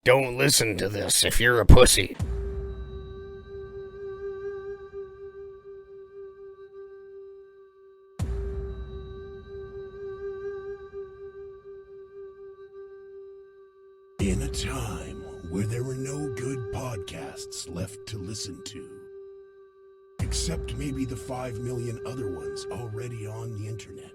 Don't listen to this if you're a pussy. In a time where there were no good podcasts left to listen to, except maybe the 5 million other ones already on the internet,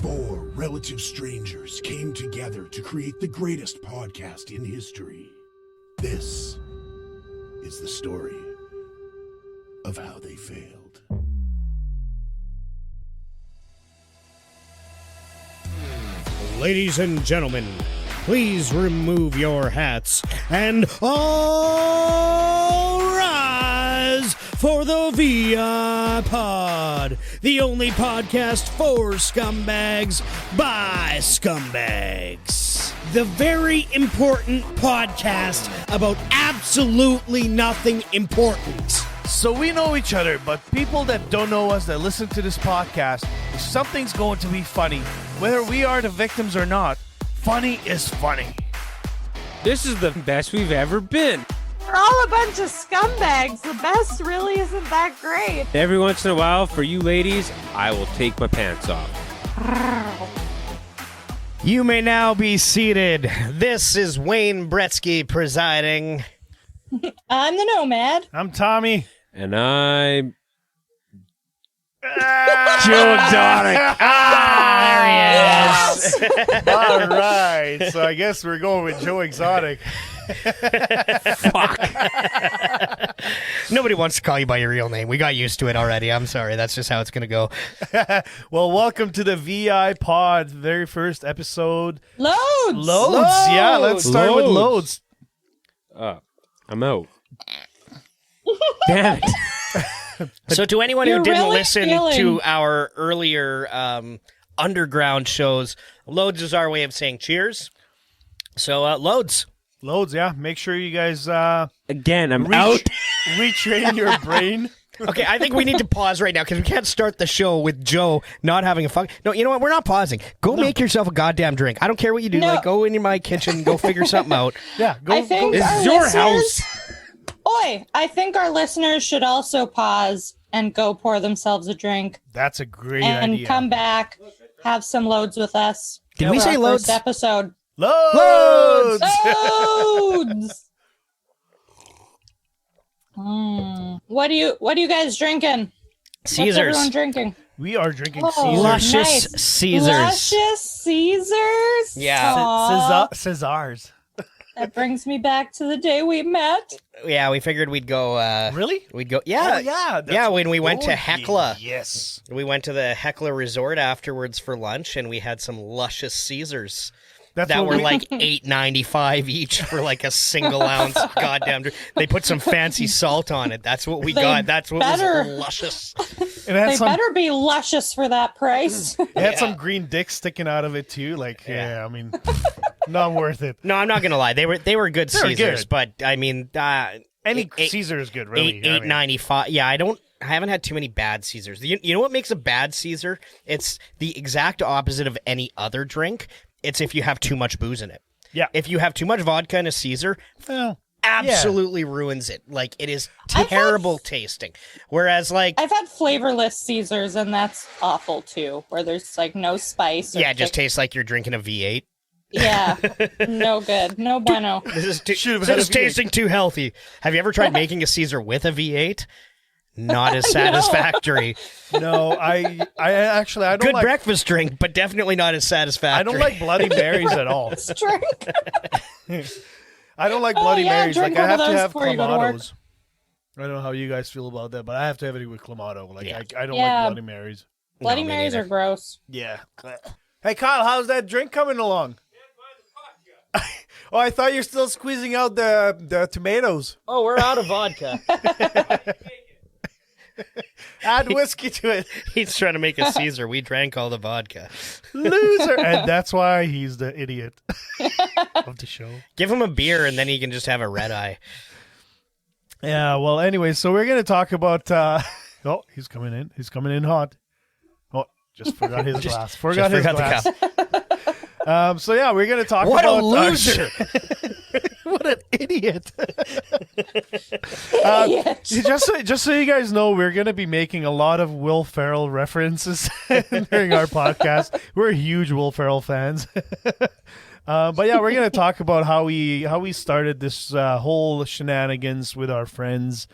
4 relative strangers came together to create the greatest podcast in history. This is the story of how they failed. Ladies and gentlemen, please remove your hats and all rise for the VIPod, the only podcast for scumbags by scumbags. The very important podcast about absolutely nothing important. So we know each other, but people that don't know us that listen to this podcast, if something's going to be funny, whether we are the victims or not, funny is funny. This is the best we've ever been. We're all a bunch of scumbags. The best really isn't that great. Every once in a while, for you ladies, I will take my pants off. You may now be seated. This is Wayne Bretzky presiding. I'm the Nomad. I'm Tommy. And I'm... Joe Exotic. There he is. All right. So I guess we're going with Joe Exotic. Fuck. Nobody wants to call you by your real name. We got used to it already. I'm sorry. That's just how it's going to go. Well, welcome to the VIPod, very first episode. Loads. Yeah, let's start with loads. I'm out. Damn it. So to anyone who You're didn't really listen feeling- to our earlier underground shows, loads is our way of saying cheers. So loads. Loads, yeah. Make sure you guys Again, I'm out. retrain your brain. Okay, I think we need to pause right now because we can't start the show with Joe not having a fuck. No, you know what? We're not pausing. Go make yourself a goddamn drink. I don't care what you do. No. Like, go into my kitchen, go figure something out. Yeah, go. I think This our is your listeners- house. Oi, I think our listeners should also pause and go pour themselves a drink That's a great and idea. come back, have some loads with us. Did we for say our loads? First episode. Loads! Loads. What are you guys drinking? What's everyone Caesars. drinking? We are drinking Oh, Caesar. Luscious nice. Caesars. Luscious Caesars. Yeah. Aw, Cesars. that brings me back to the day we met. Yeah, we figured we'd go. Really? We'd go. Yeah. Oh, yeah. Yeah, when we went to Oh, Hecla. Yes. We went to the Hecla Resort afterwards for lunch, and we had some luscious Caesars That's that what were we, like $8.95 each for like a single ounce goddamn drink. They put some fancy salt on it. That's what we They got. That's what better. was luscious. it had They some, better be luscious for that price. it had some green dicks sticking out of it too. Like, yeah, I mean, not worth it. No, I'm not gonna lie. They were good They were Caesars, good. but I mean, Any eight- Caesar is good, really. $8.95. Yeah, I haven't had too many bad Caesars. You know what makes a bad Caesar? It's the exact opposite of any other drink. It's if you have too much booze in it. Yeah. If you have too much vodka in a Caesar, Well, absolutely ruins it. Like, it is terrible tasting. Whereas, like, I've had flavorless Caesars, and that's awful too, where there's like no spice. Or yeah, it just kick. tastes like you're drinking a V8. Yeah, no good, no bueno. This is Should've this had a is V8. tasting too healthy. Have you ever tried making a Caesar with a V8? Not as satisfactory. no, I actually, I don't Good like, breakfast drink, but definitely not as satisfactory. I don't like Bloody Marys at all. Drink. I don't like Bloody yeah, Marys. drink Like, I one have of to those have before you go to work. Clamatos. I don't know how you guys feel about that, but I have to have it with Clamato. Like, Yeah. I don't Yeah. like Bloody Marys. Bloody me Marys neither. are gross. Yeah. Hey, Kyle, how's that drink coming along? Oh, I thought you're still squeezing out the tomatoes. Oh, we're out of vodka. Add whiskey to it. He's trying to make a Caesar. We drank all the vodka. Loser. And that's why he's the idiot of the show. Give him a beer, and then he can just have a red eye. Yeah, well, anyway, so we're going to talk about... oh, he's coming in. He's coming in hot. Oh, just forgot his glass. Forgot his forgot the glass. cup. So yeah, we're gonna talk What a about loser! what an idiot! Idiot. Just so you guys know, we're gonna be making a lot of Will Ferrell references during our podcast. We're huge Will Ferrell fans. But yeah, we're gonna talk about how we started this whole shenanigans with our friends.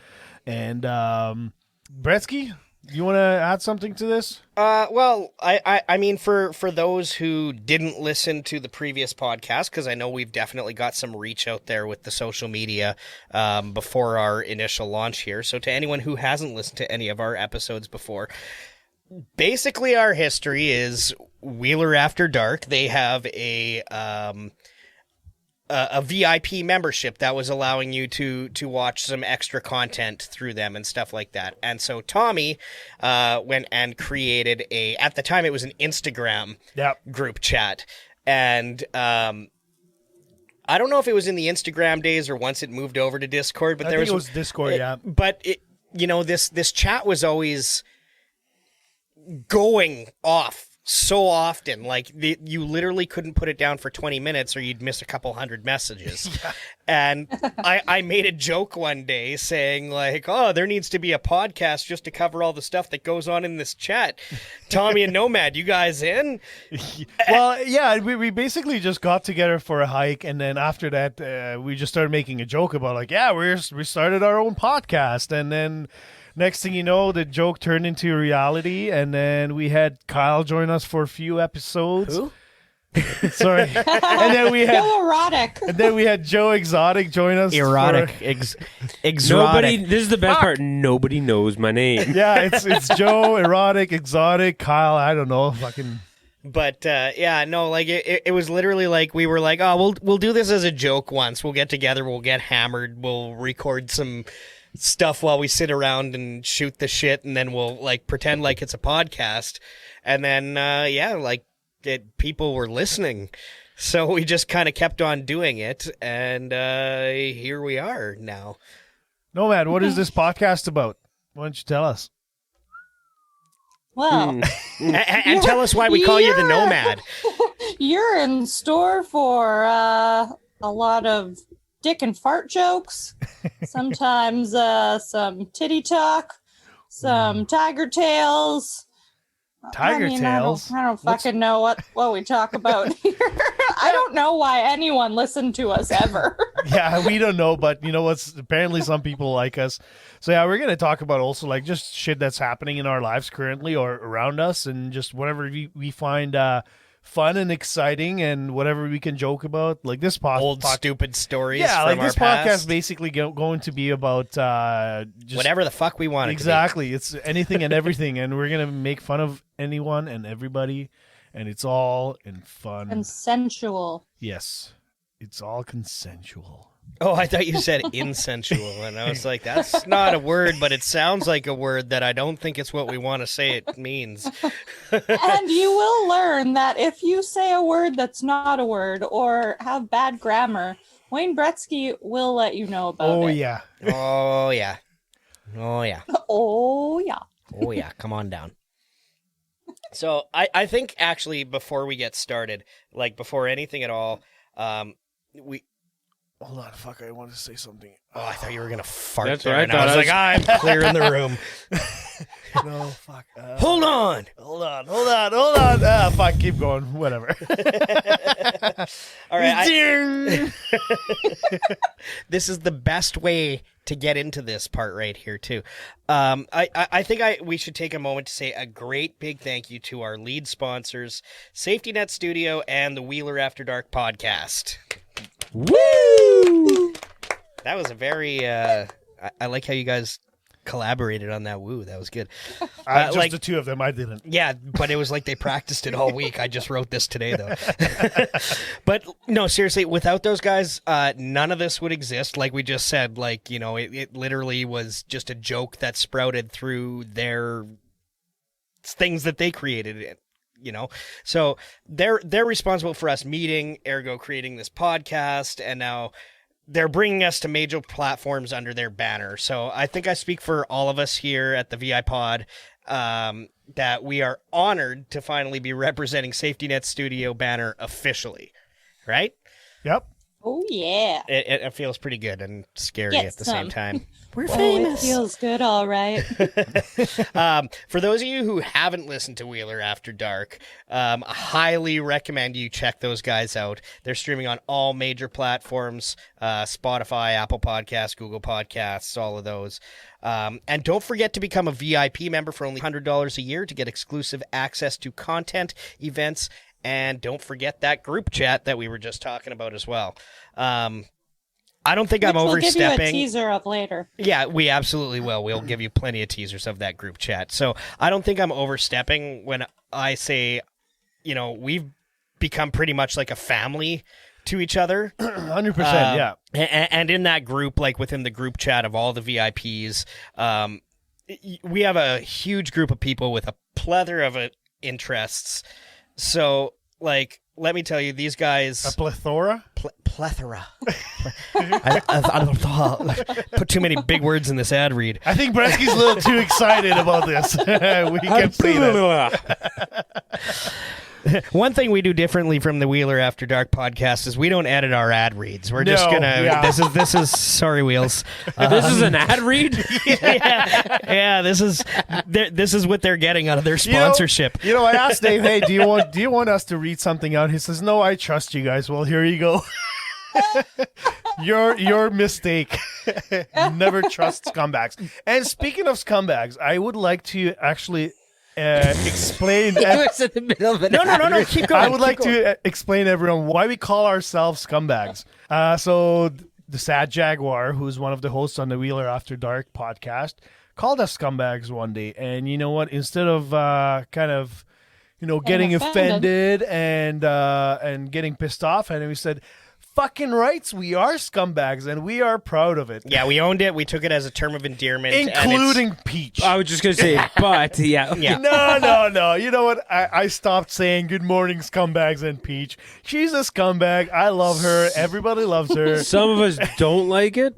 And Bretzky, you want to add something to this? Well, I mean, for those who didn't listen to the previous podcast, because I know we've definitely got some reach out there with the social media before our initial launch here. So to anyone who hasn't listened to any of our episodes before, basically our history is Wheeler After Dark. They have a VIP membership that was allowing you to watch some extra content through them and stuff like that. And so Tommy went and created at the time it was an Instagram group chat. And I don't know if it was in the Instagram days or once it moved over to Discord, but I think it was Discord, yeah. But this chat was always going off so often, like you literally couldn't put it down for 20 minutes or you'd miss a couple hundred messages. Yeah. And I made a joke one day saying like, oh, there needs to be a podcast just to cover all the stuff that goes on in this chat. Tommy and Nomad, you guys in? Well, yeah, we basically just got together for a hike, and then after that we just started making a joke about like, yeah, we started our own podcast, and then next thing you know, the joke turned into reality, and then we had Kyle join us for a few episodes. Who? Sorry. And then we had Erotic. And then we had Joe Exotic join us. Erotic. Exotic. This is the best part. Nobody knows my name. Yeah, it's Joe, Erotic, Exotic, Kyle, I don't know, fucking. But yeah, no, like it was literally like we were like, oh, we'll do this as a joke once. We'll get together, we'll get hammered, we'll record some stuff while we sit around and shoot the shit, and then we'll like pretend like it's a podcast. And then people were listening, so we just kind of kept on doing it, and here we are now. Nomad, what is this podcast about? Why don't you tell us? Well, and tell us why we call you the Nomad. You're in store for a lot of dick and fart jokes, sometimes some titty talk, some tiger tales. Tiger tales? I don't fucking know what we talk about here. I don't know why anyone listened to us ever. Yeah, we don't know, but you know what's? Apparently some people like us. So yeah, we're going to talk about also like just shit that's happening in our lives currently or around us, and just whatever we find fun and exciting, and whatever we can joke about, like this stupid stories. Yeah, from like our this past. podcast basically going to be about just whatever the fuck we want. Exactly, it's anything and everything, and we're gonna make fun of anyone and everybody, and it's all in fun. Consensual. Yes, it's all consensual. Oh, I thought you said insensual, and I was like, that's not a word, but it sounds like a word that I don't think it's what we want to say it means. And you will learn that if you say a word that's not a word or have bad grammar, Wayne Bretzky will let you know about it. Oh, yeah. Oh, yeah. Oh, yeah. Oh, yeah. Oh, yeah. Come on down. So I think actually before we get started, like before anything at all, we... Hold on, fuck, I want to say something. Oh, I thought you were going to fart. That's there, what I and thought. I was like, I'm clearing the room. No, fuck. Hold on. Hold on. Ah, fuck, keep going. Whatever. All right. This is the best way to get into this part right here, too. I think we should take a moment to say a great big thank you to our lead sponsors, Safety Net Studio and the Wheeler After Dark podcast. Woo! That was a very... I like how you guys collaborated on that. Woo, that was good. Just like the two of them, I didn't. Yeah, but it was like they practiced it all week. I just wrote this today, though. But no, seriously, without those guys, none of this would exist. Like we just said, like, you know, it literally was just a joke that sprouted through their things that they created. You know, so they're responsible for us meeting, ergo creating this podcast, and now they're bringing us to major platforms under their banner. So I think I speak for all of us here at the VIPod that we are honored to finally be representing Safety Net Studio banner officially, right? Yep. Oh, yeah. It feels pretty good and scary Get at the some. same time. We're It feels good, all right. For those of you who haven't listened to Wheeler After Dark, I highly recommend you check those guys out. They're streaming on all major platforms, Spotify, Apple Podcasts, Google Podcasts, all of those. And don't forget to become a VIP member for only $100 a year to get exclusive access to content, events, and don't forget that group chat that we were just talking about as well. I don't think I'm overstepping. We'll give you a teaser of later. Yeah, we absolutely will. We'll give you plenty of teasers of that group chat. So I don't think I'm overstepping when I say, we've become pretty much like a family to each other. 100%, yeah. And in that group, like within the group chat of all the VIPs, we have a huge group of people with a plethora of interests. So, let me tell you, these guys... A plethora? Plethora. I put too many big words in this ad read. I think Bretzky's a little too excited about this. We can say that. One thing we do differently from the Wheeler After Dark podcast is we don't edit our ad reads. We're just gonna. Yeah. This is sorry, Wheels. This is an ad read? yeah. This is what they're getting out of their sponsorship. I asked Dave, hey, do you want us to read something out? He says, no, I trust you guys. Well, here you go. Your mistake. Never trust scumbags. And speaking of scumbags, I would like to actually explain. was in the middle of it. No. Keep going. I would like to explain to everyone why we call ourselves scumbags. So the Sad Jaguar, who's one of the hosts on the Wheeler After Dark podcast, called us scumbags one day. And you know what? Instead of getting offended and getting pissed off, and we said, fucking rights, we are scumbags, and we are proud of it. Yeah, we owned it. We took it as a term of endearment. Including Peach. I was just going to say, but, yeah. No. You know what? I stopped saying good morning, scumbags, and Peach. She's a scumbag. I love her. Everybody loves her. Some of us don't like it.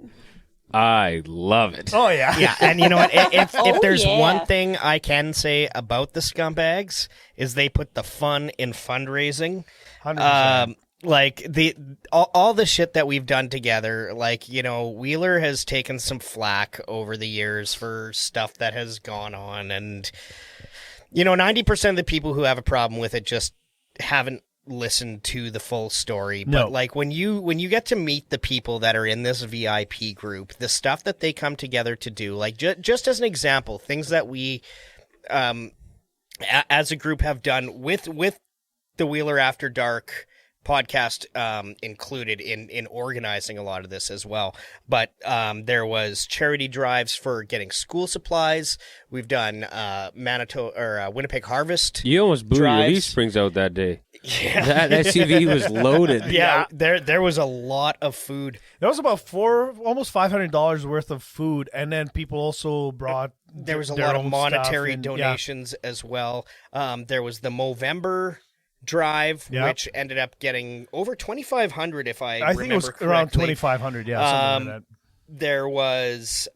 I love it. Oh, yeah. Yeah, and you know what? If there's yeah. one thing I can say about the Scumbags is they put the fun in fundraising. 100%. All the shit that we've done together, Wheeler has taken some flack over the years for stuff that has gone on, and 90% of the people who have a problem with it just haven't listened to the full story. No. But when you get to meet the people that are in this VIP group, the stuff that they come together to do, just as an example, things that we as a group have done with the Wheeler After Dark podcast included in organizing a lot of this as well. But there was charity drives for getting school supplies. We've done Winnipeg Harvest. You almost blew your drives. leaf springs out that day. Yeah. That SUV was loaded. Yeah, there was a lot of food. There was about almost $500 worth of food, and then people also brought. There was a their lot of own monetary stuff and, donations as well. There was the Movember drive, Yep. which ended up getting over 2,500, if I I think it was remember around correctly. 2,500. Yeah, something like that. There was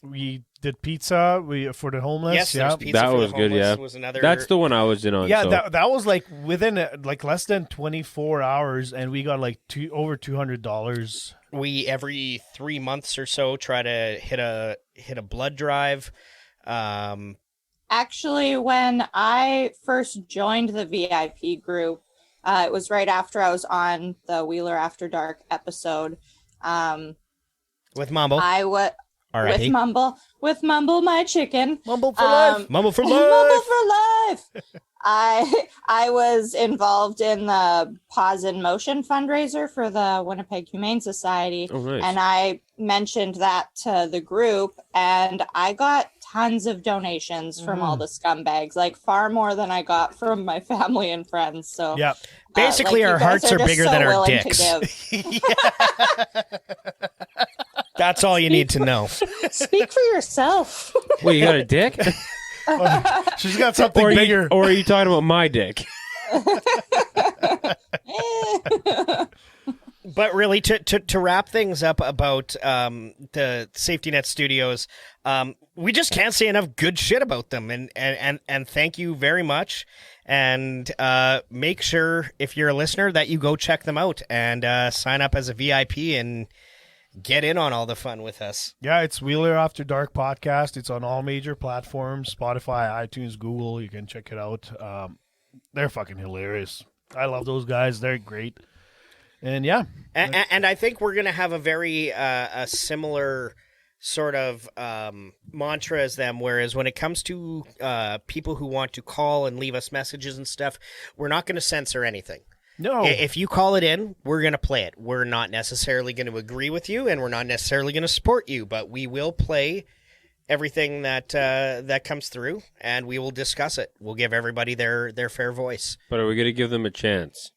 We did pizza for the homeless. yes, there yeah. was pizza That for was the good, homeless. yeah. Was another. That's the one I was in on. Yeah, so. that was within less than 24 hours, and we got over $200. We every 3 months or so try to hit a blood drive. Actually, when I first joined the VIP group, it was right after I was on the Wheeler After Dark episode. With Mumble. With Mumble my chicken. Mumble for life. Mumble for life. Mumble for life. I was involved in the Pause in Motion fundraiser for the Winnipeg Humane Society. Oh, nice. And I mentioned that to the group, and I got tons of donations from all the scumbags, far more than I got from my family and friends. So Yeah. Basically, you our guys hearts are just bigger so than our willing to dicks. give. That's all you need to know. Speak for yourself. Wait, you got a dick? She's got something bigger. Or are you talking about my dick? But really, to wrap things up about the Safety Net Studios, we just can't say enough good shit about them, and thank you very much. And make sure, if you're a listener, that you go check them out and sign up as a VIP and get in on all the fun with us. Yeah, it's Wheeler After Dark podcast. It's on all major platforms, Spotify, iTunes, Google. You can check it out. They're fucking hilarious. I love those guys. They're great. And yeah. And I think we're going to have a very a similar sort of mantra as them, whereas when it comes to people who want to call and leave us messages and stuff, we're not going to censor anything. No. If you call it in, we're going to play it. We're not necessarily going to agree with you, and we're not necessarily going to support you, but we will play everything that that comes through, and we will discuss it. We'll give everybody their fair voice. But are we going to give them a chance?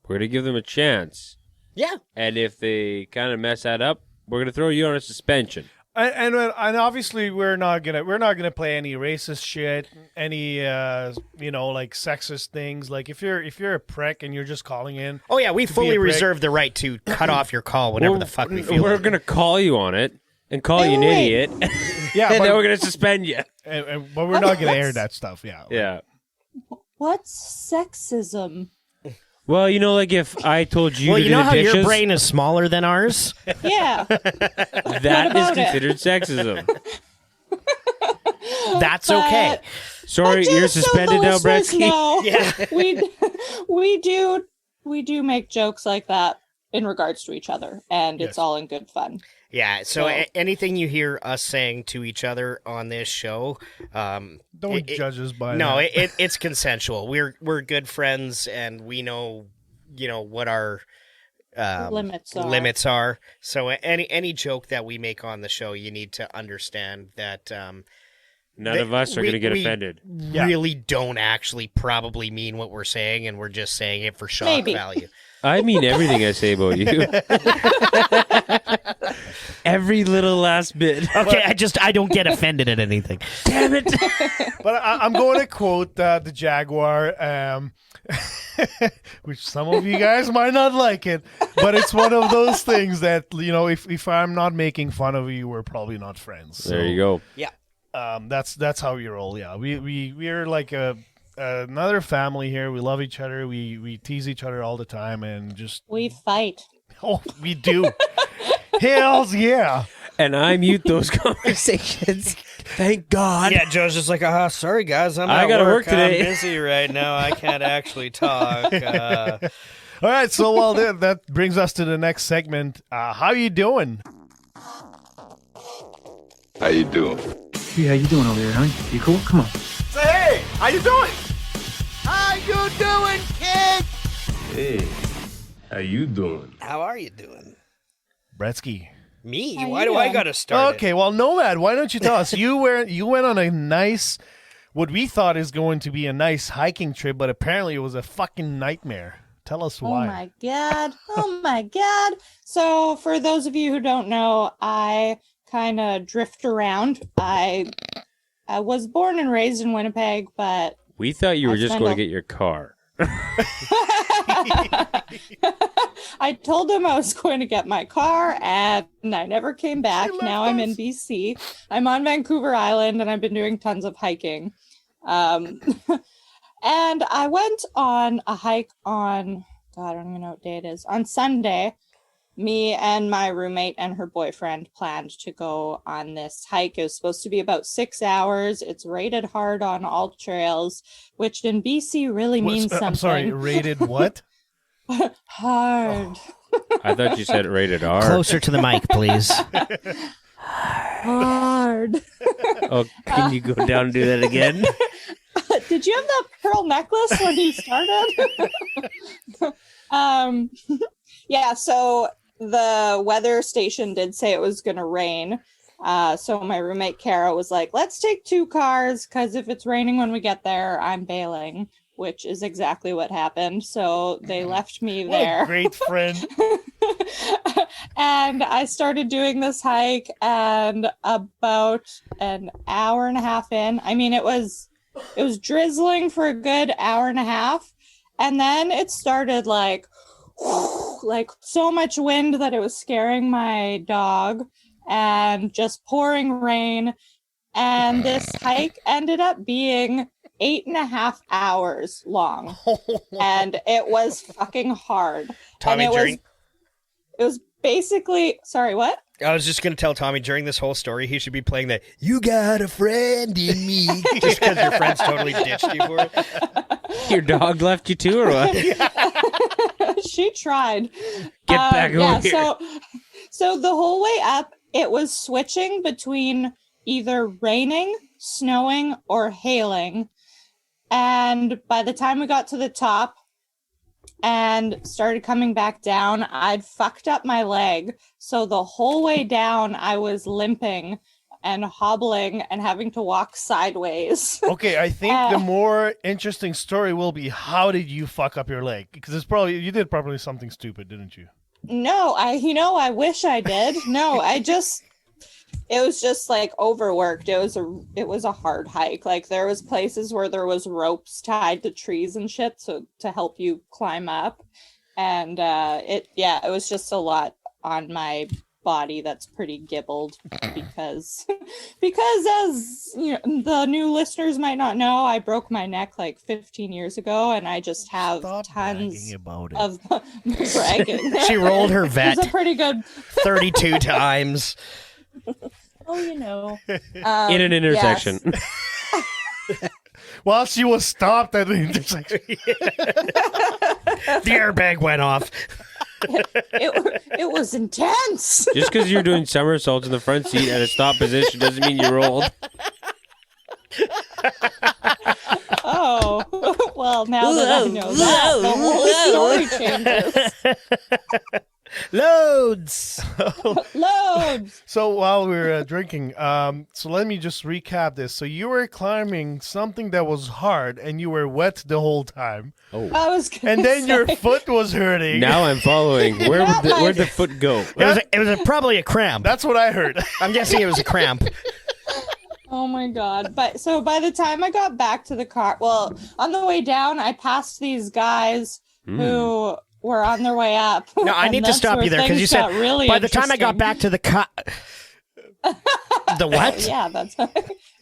We're going to give them a chance. Yeah. And if they kind of mess that up, we're going to throw you on a suspension. And obviously we're not gonna play any racist shit, any like sexist things. Like if you're a prick and you're just calling in. Oh yeah, we fully reserve the right to cut off your call whenever the fuck we feel. We're gonna call you on it and call you an idiot. Yeah, and then we're gonna suspend you. But we're not gonna air that stuff. Yeah. Yeah. What's sexism? Well, like if I told you to you do know the how dishes, your brain is smaller than ours? Yeah. that is considered sexism. That's okay. Sorry, you're suspended now, Bretzky. Yeah. we do make jokes like that in regards to each other, and it's all in good fun. Yeah, so anything you hear us saying to each other on this show, don't judge us by no, that. it's consensual. We're good friends, and we know, what our limits are. So any joke that we make on the show, you need to understand that none of us are going to get offended. Really don't actually probably mean what we're saying, and we're just saying it for shock value. I mean everything I say about you. Every little last bit. Okay, I don't get offended at anything. Damn it. But I'm going to quote the Jaguar, which some of you guys might not like it, but it's one of those things that, if I'm not making fun of you, we're probably not friends. So, there you go. Yeah. That's how we roll. Yeah, we're like another family here. We love each other. We tease each other all the time, and just we fight. Oh, we do. Hells yeah. And I mute those conversations. Thank God. Yeah, Joe's just like, sorry guys, I gotta work today. I'm busy right now. I can't actually talk. All right, so that brings us to the next segment. How you doing? How you doing? Hey, how you doing over there, honey? You cool? Come on. Say hey, how you doing? How you doing, kid? Hey, how you doing? How are you doing? Bretzky. Me? How Why you do I doing? gotta start? Okay, well, Nomad, why don't you tell us? You went on a nice, what we thought is going to be a nice hiking trip, but apparently it was a fucking nightmare. Tell us why. Oh my god. Oh my god. So for those of you who don't know, I kind of drift around. I was born and raised in Winnipeg, but We thought you were just going to get your car. I told him I was going to get my car, and I never came back. Now I'm in BC. I'm on Vancouver Island, and I've been doing tons of hiking. And I went on a hike on, God, I don't even know what day it is, on Sunday. Me and my roommate and her boyfriend planned to go on this hike. It was supposed to be about 6 hours. It's rated hard on all trails, which in BC really means something. I'm sorry, rated what? Hard. I thought you said rated R. Closer to the mic, please. Hard. Oh, can you go down and do that again? Did you have that pearl necklace when you started? Yeah, so the weather station did say it was going to rain. So my roommate Kara was like, let's take 2 cars, because if it's raining when we get there, I'm bailing, which is exactly what happened. So they left me there. What a great friend. And I started doing this hike, and about an hour and a half in, I mean, it was drizzling for a good hour and a half. And then it started like like so much wind that it was scaring my dog, and just pouring rain. And this hike ended up being 8.5 hours long. And it was fucking hard. Tommy, and it was basically, sorry, what? I was just going to tell Tommy during this whole story, he should be playing that "You Got a Friend in Me" just because your friends totally ditched you for it. Your dog left you too, or what? She tried. Get back over here. So the whole way up, it was switching between either raining, snowing, or hailing. And by the time we got to the top and started coming back down, I'd fucked up my leg. So the whole way down, I was limping and hobbling and having to walk sideways. Okay, I think the more interesting story will be, how did you fuck up your leg? Because it's probably, you did probably something stupid, didn't you? No, I wish I did. No, it was just like overworked. It was a hard hike. Like there was places where there was ropes tied to trees and shit so to help you climb up. And it was just a lot on my body that's pretty gibbled because as you know, the new listeners might not know, I broke my neck like 15 years ago, and I just have tons of bragging. She rolled her vet. It was a pretty good 32 times. Oh, you know. In an intersection. Yes. While she was stopped at the intersection. The airbag went off. It was intense. Just because you're doing somersaults in the front seat at a stop position doesn't mean you rolled. Oh, well, now that I know that, the whole story changes. Loads. So while we were drinking, so let me just recap this. So you were climbing something that was hard, and you were wet the whole time. Oh, I was gonna And then say, your foot was hurting. now I'm following. Where'd the foot go? It was probably a cramp. That's what I heard. I'm guessing it was a cramp. Oh my God. But so by the time I got back to the car, well, on the way down, I passed these guys who were on their way up. No, I need to stop you there because you said really by the time I got back to the the what? Yeah, that's.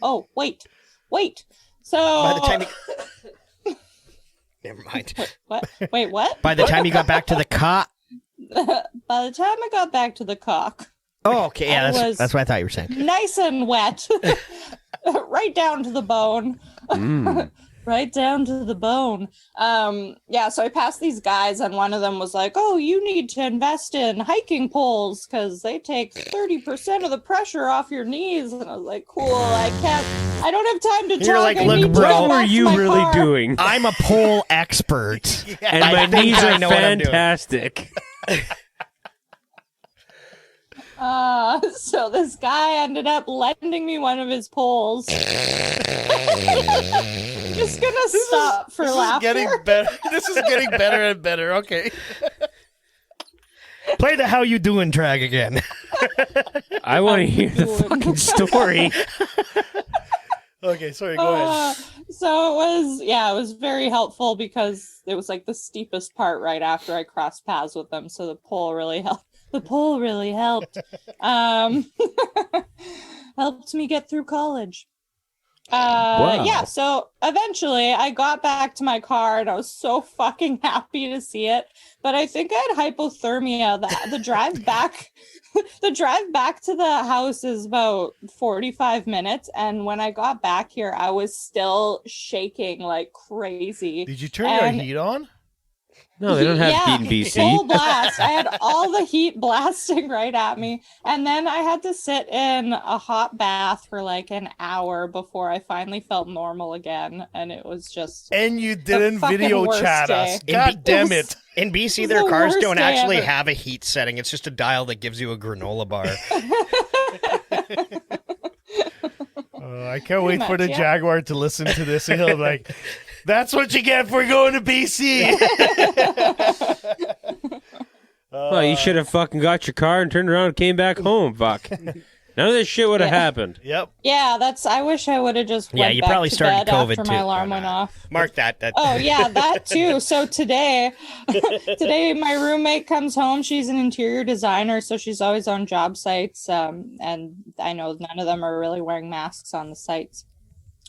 Oh, wait. So By the time you... Never mind. what? Wait, what? By the time you got back to the cock. By the time I got back to the cock. Oh, okay. Yeah, I that's what I thought you were saying. Nice and wet. Right down to the bone. Right down to the bone. So I passed these guys, and one of them was like, "Oh, you need to invest in hiking poles because they take 30% of the pressure off your knees." And I was like, "Cool, I don't have time to You're talk. like, I "Look, need to bro, get What back were to you my really car." doing? I'm a pole expert. And I my think knees I are know what I'm doing. fantastic. So this guy ended up lending me one of his poles. Just gonna stop for laughter. This is getting better and better. Okay. Play the "How You Doing" track again. I want to hear the fucking story. Okay, sorry, go ahead. So it was very helpful because it was like the steepest part right after I crossed paths with them. So the pole really helped. Helped me get through college. Wow. Yeah, so eventually I got back to my car and I was so fucking happy to see it. But I think I had hypothermia. The drive back to the house is about 45 minutes. And when I got back here, I was still shaking like crazy. Did you turn your heat on? No, they don't have heat in BC. Full blast. I had all the heat blasting right at me. And then I had to sit in a hot bath for like an hour before I finally felt normal again. And it was just... And you didn't fucking video worst chat day. us. God damn it. In BC, It's their the cars worst don't day actually ever. have a heat setting. It's just a dial that gives you a granola bar. I can't wait for the yeah. Jaguar to listen to this and he'll be like, "That's what you get for going to BC." Well, you should have fucking got your car and turned around and came back home. Fuck. Now None of this shit would have happened. Yep. Yeah, I wish I would have just went you back probably to started bed COVID after too. my alarm went off. Mark that. Oh yeah, that too. So today my roommate comes home. She's an interior designer, so she's always on job sites. And I know none of them are really wearing masks on the sites.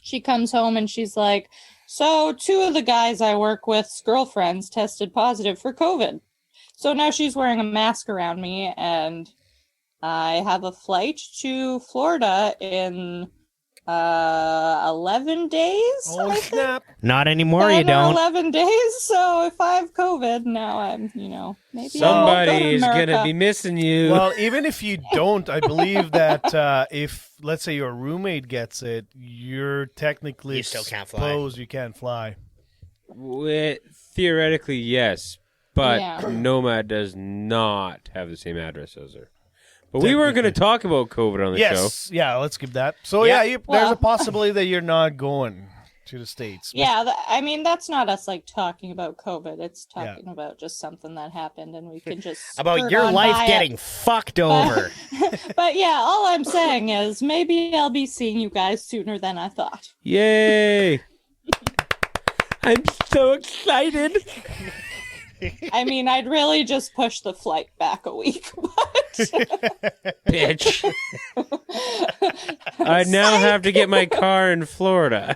She comes home and she's like, "So 2 of the guys I work with's girlfriends tested positive for COVID." So now she's wearing a mask around me, and I have a flight to Florida in 11 days. Oh, snap. Not anymore, 10 you don't. Or 11 days. So if I have COVID, now I'm, maybe Somebody is going gonna be missing you. Well, even if you don't, I believe that if, let's say, your roommate gets it, you're technically You still can't fly. exposed. You can't fly. Theoretically, yes, but Yeah. Nomad does not have the same address as her. But we weren't going to talk about COVID on the show. Yes. Yeah, let's give that. So, Yeah. there's Well- a possibility that you're not going to the States. Yeah, that's not us talking about COVID. It's talking about just something that happened, and we can just About skirt your on life by getting fucked over. But yeah, all I'm saying is maybe I'll be seeing you guys sooner than I thought. Yay! I'm so excited. I mean, I'd really just push the flight back a week, but Bitch. I now have to get my car in Florida.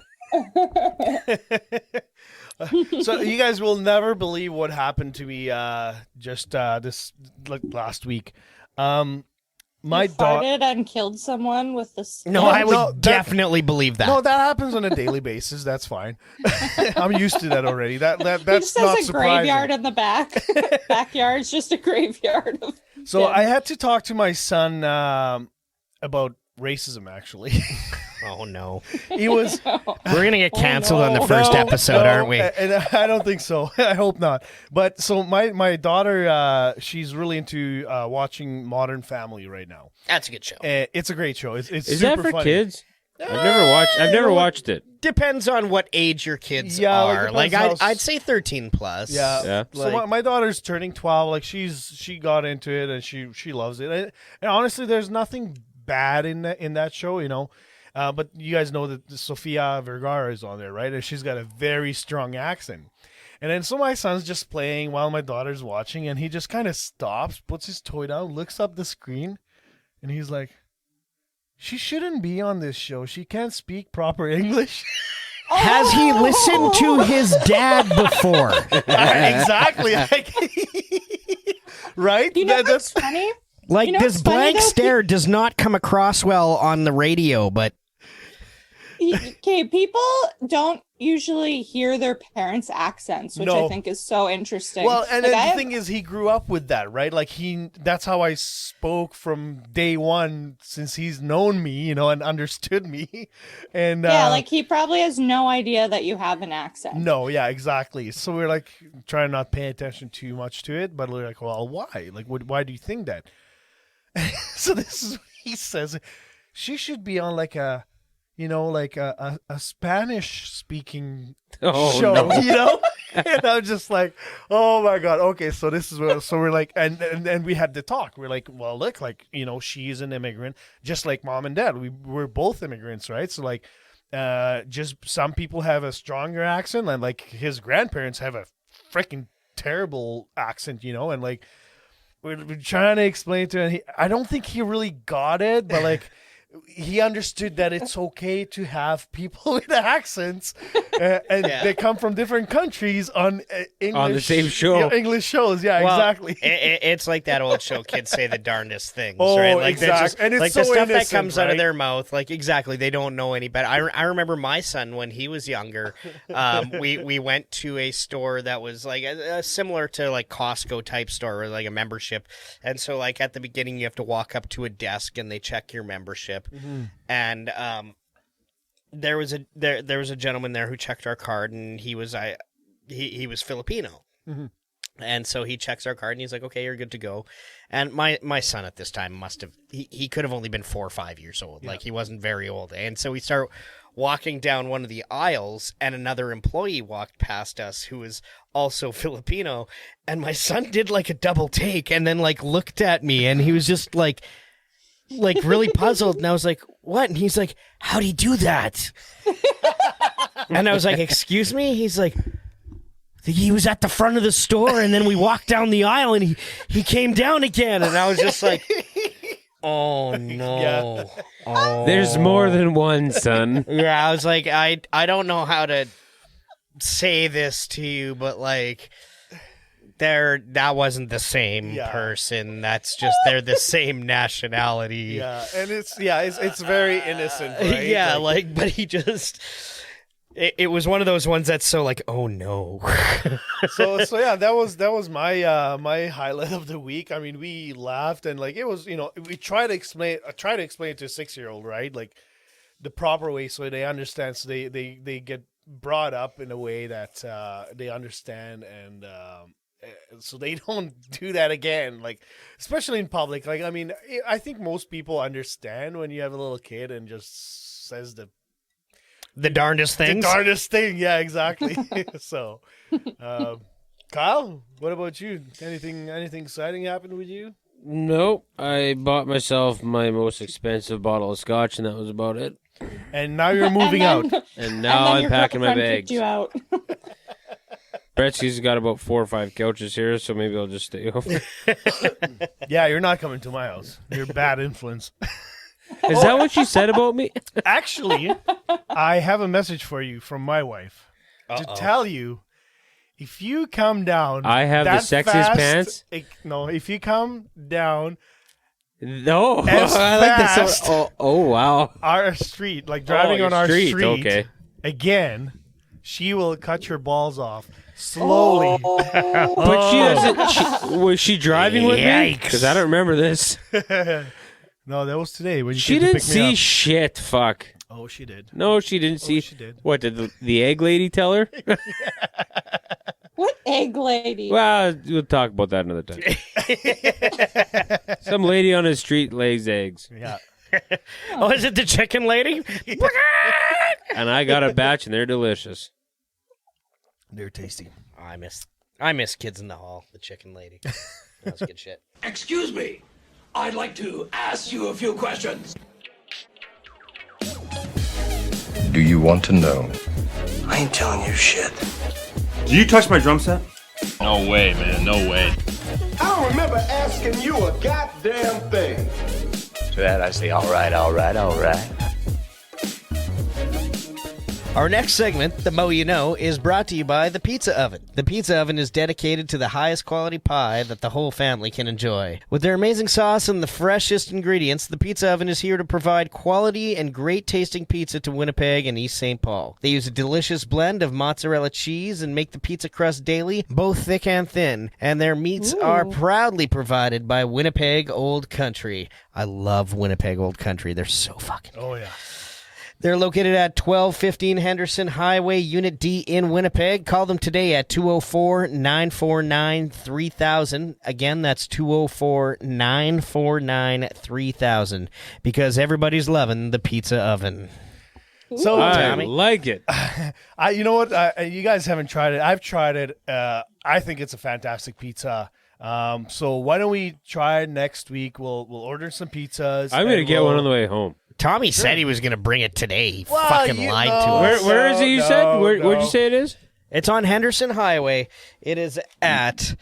So you guys will never believe what happened to me just this last week. My you dog. farted and killed someone with this. No, I would No, that- definitely believe that. No, that happens on a daily basis. That's fine. I'm used to that already. That's He not just has a surprising. graveyard in the back. Backyard's just a graveyard. So I had to talk to my son about racism. Actually, Oh, no. he was. We're going to get canceled on the No, first no, episode, no, aren't we? And I don't think so. I hope not. But so my daughter, she's really into watching Modern Family right now. That's a good show. It's a great show. It's Is super that for funny. kids? I've never watched it. Depends on what age your kids Yeah, like, are. depends Like, how I'd say 13 plus. Yeah. Yeah. So Like- my daughter's turning 12. Like she got into it and she loves it. And honestly, there's nothing bad in that show, But you guys know that Sofia Vergara is on there, right? And she's got a very strong accent. And then so my son's just playing while my daughter's watching, and he just kind of stops, puts his toy down, looks up the screen, and he's like, "She shouldn't be on this show. She can't speak proper English." Has he listened to his dad before? Exactly. Right? You know That's what's funny? Like, You know this what's funny, blank though? stare does not come across well on the radio, but Okay, people don't usually hear their parents' accents, which No. I think is so interesting. Well, and Like, then I the have- thing is, he grew up with that, right? Like that's how I spoke from day one since he's known me, and understood me. And yeah, like he probably has no idea that you have an accent. no, yeah, exactly. So we're like trying not pay attention too much to it, but we're like, well, why? Like, why do you think that? So this is what he says. She should be on like a Spanish speaking Oh, show, no. And I was just like, oh my god, okay, so this is what. So we're like, and we had to talk. We're like, well, look, like she's an immigrant, just like mom and dad. We're both immigrants, right? So like, just some people have a stronger accent, and like his grandparents have a freaking terrible accent, and like we're trying to explain to him. I don't think he really got it, but like. He understood that it's okay to have people with accents, and they come from different countries on English, On the same show. English shows. Yeah, well, exactly. It's like that old show, kids say the darndest things, Oh, right? Like they're exact- just, and it's like so the stuff that innocent, comes out right? of their mouth, like exactly, they don't know any better. I remember my son when he was younger. We went to a store that was like similar to like Costco type store, or like a membership, and so like at the beginning you have to walk up to a desk and they check your membership. And there was a gentleman there who checked our card, and he was Filipino. Mm-hmm. And so he checks our card, and he's like, okay, you're good to go. And my son at this time he could have only been 4 or 5 years old. Yeah. Like, he wasn't very old. And so we start walking down one of the aisles, and another employee walked past us who was also Filipino. And my son did like a double take and then like looked at me, and he was just like, like really puzzled, and I was like, what? And he's like, how'd he do that? And I was like, excuse me? He's like, he was at the front of the store, and then we walked down the aisle, and he came down again. And I was just like, oh, no. Yeah. Oh. There's more than one, son. Yeah, I was like, I don't know how to say this to you, but like, that wasn't the same person. That's just they're the same nationality. Yeah, and it's very innocent, right? Yeah, but he just it was one of those ones that's so like, oh no. so yeah, that was my my highlight of the week. I mean, we laughed and like it was, we try to explain it to a 6-year-old, right? Like the proper way so they understand, so they get brought up in a way that they understand, and so they don't do that again, like especially in public. Like, I mean, I think most people understand when you have a little kid and just says the darndest things. The darndest thing, yeah, exactly. So, Kyle, what about you? Anything exciting happened with you? Nope. I bought myself my most expensive bottle of scotch, and that was about it. And now you're moving out. And now I'm packing my bags. You out. Bretzky's got about 4 or 5 couches here, so maybe I'll just stay over. Yeah, you're not coming to my house. You're a bad influence. Is that what you said about me? Actually, I have a message for you from my wife to tell you, if you come down, I have the sexiest pants. If you come down, no, as I like this. fast Oh, wow. our street, like driving on our street, okay. Again, she will cut your balls off slowly. But she doesn't. Was she driving with me? Yikes. Because I don't remember this. No, that was today when you She came to didn't pick me see up. shit. Fuck. Oh, she did. No, she didn't see. she did. What did the egg lady tell her? What egg lady? Well, we'll talk about that another time. Some lady on the street lays eggs, Yeah. Oh, is it the chicken lady? and I got a batch, and they're delicious. They're tasty. I miss Kids in the Hall, the chicken lady. That was good shit. Excuse me. I'd like to ask you a few questions. Do you want to know? I ain't telling you shit. Did you touch my drum set? No way, man. No way. I don't remember asking you a goddamn thing. To that I say, all right. Our next segment, The Mo You Know, is brought to you by the Pizza Oven. The Pizza Oven is dedicated to the highest quality pie that the whole family can enjoy. With their amazing sauce and the freshest ingredients, the Pizza Oven is here to provide quality and great tasting pizza to Winnipeg and East St. Paul. They use a delicious blend of mozzarella cheese and make the pizza crust daily, both thick and thin. And their meats are proudly provided by Winnipeg Old Country. I love Winnipeg Old Country. They're so fucking Oh, yeah. They're located at 1215 Henderson Highway, Unit D in Winnipeg. Call them today at 204-949-3000. Again, that's 204-949-3000. Because everybody's loving the Pizza Oven. So, I Tommy? like it. you know what? You guys haven't tried it. I've tried it. I think it's a fantastic pizza. So why don't we try it next week? We'll order some pizzas. I'm gonna get one on the way home. Tommy said he was going to bring it today. He fucking lied to us. Where is it? You said? Where'd you say it is? It's on Henderson Highway. It is at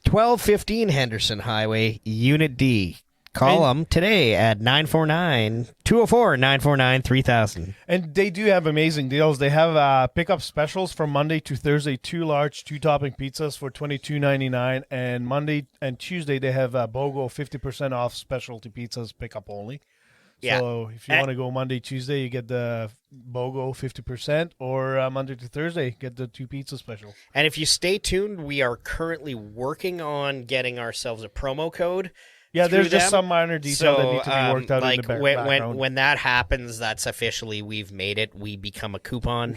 1215 Henderson Highway, Unit D. Call them today at 204-949-3000. And they do have amazing deals. They have pickup specials from Monday to Thursday, 2 large, 2-topping pizzas for $22.99. And Monday and Tuesday, they have BOGO 50% off specialty pizzas, pickup only. Yeah. So if you want to go Monday, Tuesday, you get the BOGO 50%, or Monday to Thursday, get the 2 pizza special. And if you stay tuned, we are currently working on getting ourselves a promo code. Yeah, there's through just them. some minor detail that need to be worked out in the background. When that happens, that's officially we've made it. We become a coupon.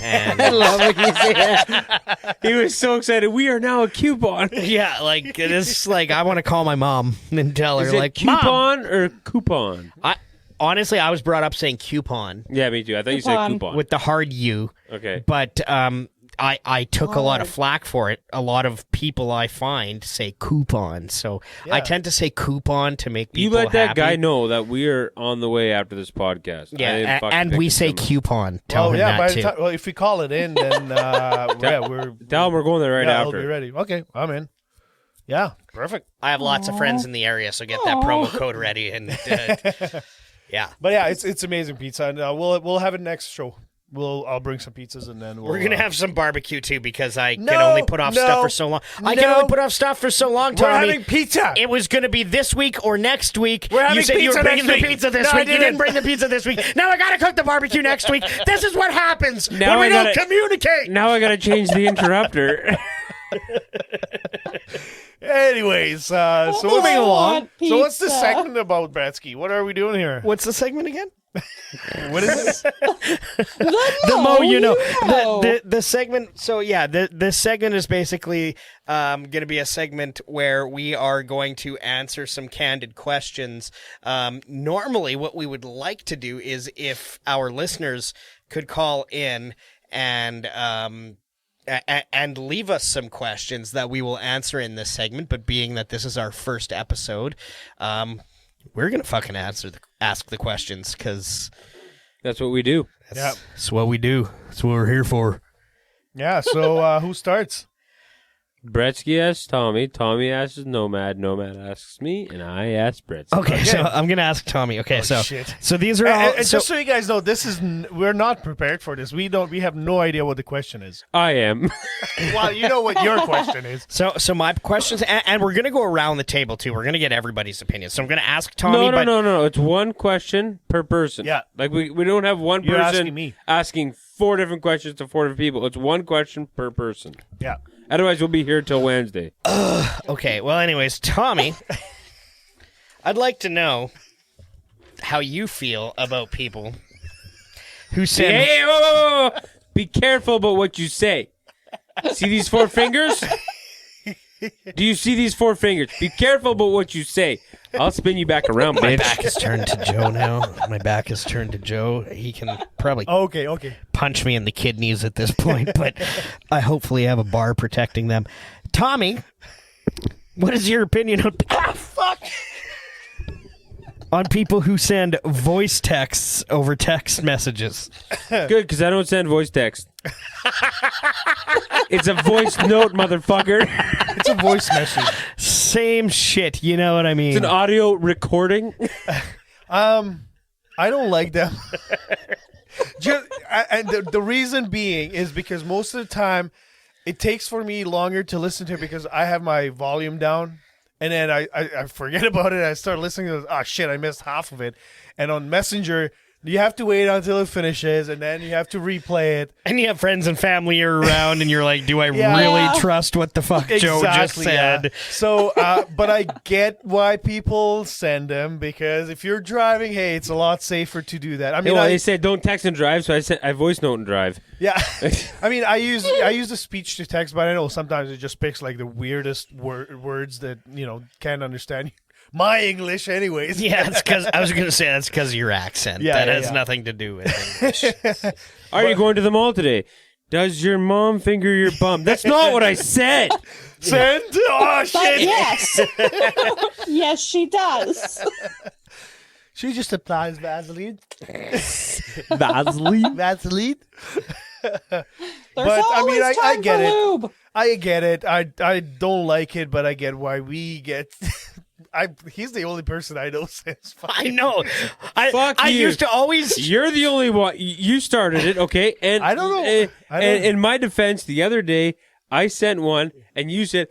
And I love it. You say that. He was so excited. We are now a coupon. yeah, like it is like I want to call my mom and tell her Is it like coupon Mom! or coupon? Honestly, I was brought up saying coupon Yeah, me too. I thought you said coupon. with the hard U. Okay. But I took a lot of flack for it. A lot of people I find say coupon, so I tend to say coupon to make people You let that happy. guy know that we're on the way after this podcast. Yeah, and we say coupon. Tell him yeah, that by too. the time, well, if we call it in, then we're Tell him we're going there right yeah, after. I'll be ready. Okay, I'm in. Yeah, perfect. I have lots of friends in the area, so get that promo code ready. And yeah, But yeah, it's amazing pizza, and we'll have it next show. I'll bring some pizzas, and then we're gonna have some barbecue too because I can No, only put off stuff for so long. I can only put off stuff for so long, We're Tommy. having pizza. It was going to be this week or next week. We're having you said you were pizza bringing next the week. pizza this No, I week. You didn't. didn't bring the pizza this week. Now I got to cook the barbecue next week. This is what happens Now when we I don't gotta- communicate. Now I got to change the interrupter. Anyways, so moving along. So what's the segment about, Bretzky? What are we doing here? What's the segment again? What is this? The Mo, you know. The segment. So yeah, the segment is basically going to be a segment where we are going to answer some candid questions. Normally, what we would like to do is if our listeners could call in and leave us some questions that we will answer in this segment. But being that this is our first episode, we're gonna fucking ask the questions because That's what we do. that's what we do. That's what we're here for. Yeah. So who starts? Bretzky asks Tommy. Tommy asks Nomad. Nomad asks me, and I ask Bretzky. Okay, so I'm gonna ask Tommy. Okay, shit. so these are all. And just so you guys know, this is we're not prepared for this. We have no idea what the question is. I am. Well, you know what your question is. So my questions, and we're gonna go around the table too. We're gonna get everybody's opinion. So I'm gonna ask Tommy. No. It's one question per person. Yeah. Like we don't have one You're person asking me. asking 4 different questions to 4 different people. It's one question per person. Yeah. Otherwise, we'll be here till Wednesday. Okay. Well, anyways, Tommy, I'd like to know how you feel about people who send. Hey, whoa. Be careful about what you say. See these 4 fingers? Do you see these 4 fingers? Be careful about what you say. I'll spin you back around, My bitch. back is turned to Joe now. My back is turned to Joe. He can probably Okay. punch me in the kidneys at this point, but I hopefully have a bar protecting them. Tommy, what is your opinion on on people who send voice texts over text messages? Good, because I don't send voice text. It's a voice note, motherfucker. It's a voice message. Same shit, you know what I mean? It's an audio recording. I don't like them. And the reason being is because most of the time it takes for me longer to listen to it because I have my volume down. And then I forget about it. I start listening to oh shit, I missed half of it. And on Messenger, you have to wait until it finishes, and then you have to replay it. And you have friends and family around, and you're like, do I really trust what the fuck Joe just said? Yeah. So, but I get why people send them, because if you're driving, hey, it's a lot safer to do that. I mean, They said don't text and drive, so I voice note and drive. Yeah. I mean, I use the speech to text, but I know sometimes it just picks like the weirdest words that, can't understand my English anyways. Yeah, it's because I was going to say that's because of your accent. Yeah, that yeah, has yeah. nothing to do with English. Are you going to the mall today? Does your mom finger your bum? That's not what I said. Send? Oh, But shit. yes. Yes, she does. She just applies Vaseline. Vaseline? Vaseline. There's But, I always mean, I time get for it. lube. I get it. I don't like it, but I get why we get... He's the only person I know says I know. Fuck I you. used to always... You're the only one. You started it, okay? And I don't know. And in my defense, the other day, I sent one, and you said,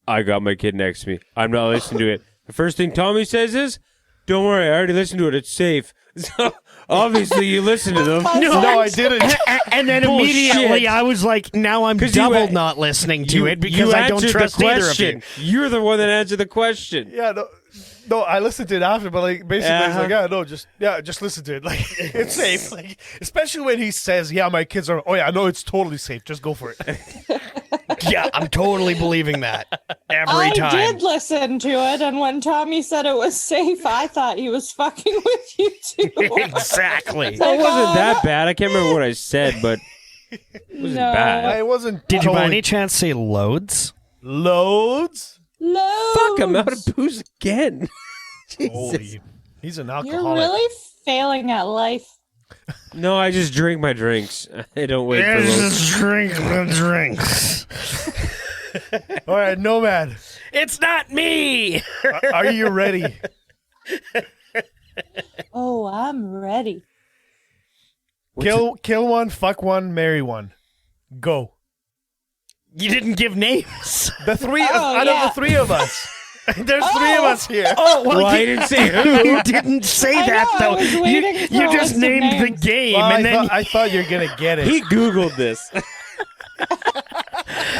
I got my kid next to me. I'm not listening to it. The first thing Tommy says is, don't worry, I already listened to it. It's safe. So, obviously, you listen to them. No, I didn't. And then Bullshit. immediately I was like, now I'm 'Cause you double a- not listening to You- it because you I don't answered trust the either of question. you. You're the one that answered the question. Yeah, no, I listened to it after, but like basically it's Uh-huh. like, just listen to it. Like it's safe. Like especially when he says, "Yeah, my kids are." Oh yeah, no, it's totally safe. Just go for it. Yeah, I'm totally believing that every I time. did listen to it, and when Tommy said it was safe, I thought he was fucking with you too. Exactly. It wasn't that bad. I can't remember what I said, but wasn't No. bad. It wasn't. Did you by totally- any chance say loads? Loads? Loads. Fuck, I'm out of booze again. Holy, he's an You're alcoholic. really failing at life. No, I just drink my drinks. I don't wait for loads. drink the drinks. All right, Nomad, It's not me. are you ready? Oh, I'm ready. Kill one, fuck one, marry one. Go. You didn't give names. The three Oh, out yeah. of the three of us. There's three of us here. Oh, well, I you, didn't say who. you didn't say I that, know, I though. was You, waiting for you a just list of named the names. game, Well, and then I thought you were gonna get it. He Googled this.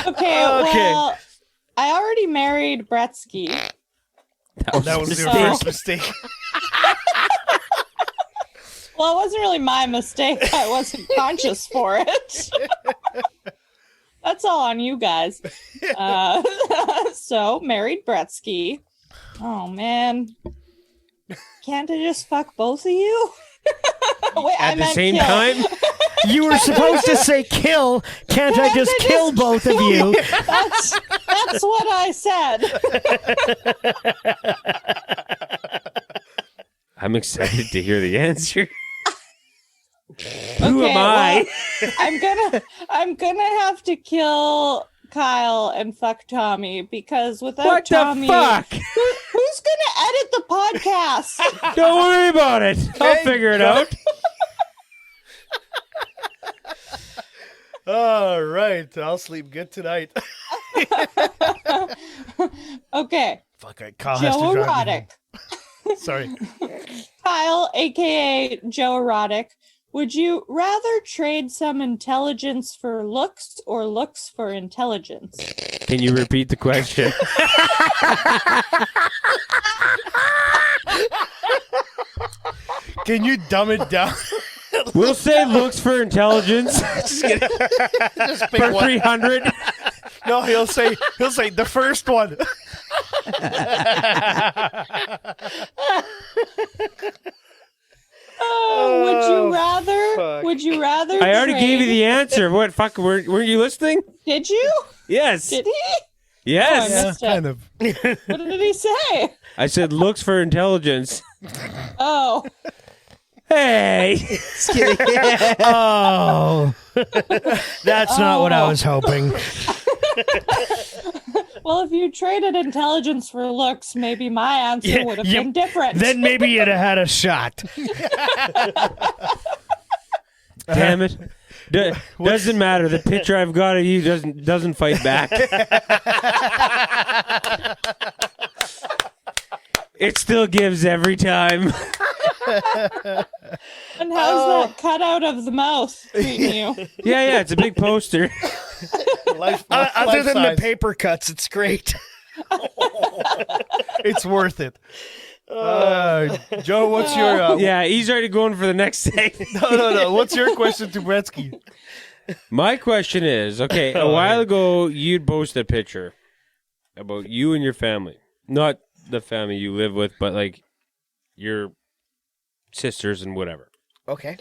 Okay, well, I already married Bretzky. That was your mistake. first mistake. Well, it wasn't really my mistake. I wasn't conscious for it. That's all on you guys. So, married Bretzky. Oh, man. Can't I just fuck both of you? Wait, I At the meant same kill. time, you were supposed to say kill. Can't I just kill both of you? That's what I said. I'm excited to hear the answer. Who Okay, am I? well, I'm gonna have to kill Kyle and fuck Tommy because without What Tommy, the fuck? who's gonna edit the podcast? Don't worry about it. I'll figure it out. All right, I'll sleep good tonight. Okay, Fuck it, Kyle has Joe to drive me Erotic. home. Sorry. Kyle, aka Joe Erotic. Would you rather trade some intelligence for looks or looks for intelligence? Can you repeat the question? Can you dumb it down? We'll say looks for intelligence. Just kidding. Pick For one. 300. No, he'll say the first one. Would you rather? I already gave you trade- the answer. What fuck? Weren't you listening? Did you? Yes. Did he? Yes. Oh, I Yeah, missed it. kind of. What did he say? I said looks for intelligence. Oh, Hey. Just kidding. Oh, that's not what I was hoping. well, if you traded intelligence for looks, maybe my answer Yeah, would have yeah. been different. Then maybe you'd have had a shot. Damn it. Doesn't matter. The picture I've got of you doesn't fight back. It still gives every time. And how's that cut out of the mouth treating you? Yeah, it's a big poster. Other than the size. paper cuts, it's great. It's worth it. Joe, what's your Yeah, he's already going for the next segment. no? What's your question to Bretzky? My question is, okay, a while ago you'd posted a picture about you and your family. Not the family you live with, but like your sisters and whatever. Okay.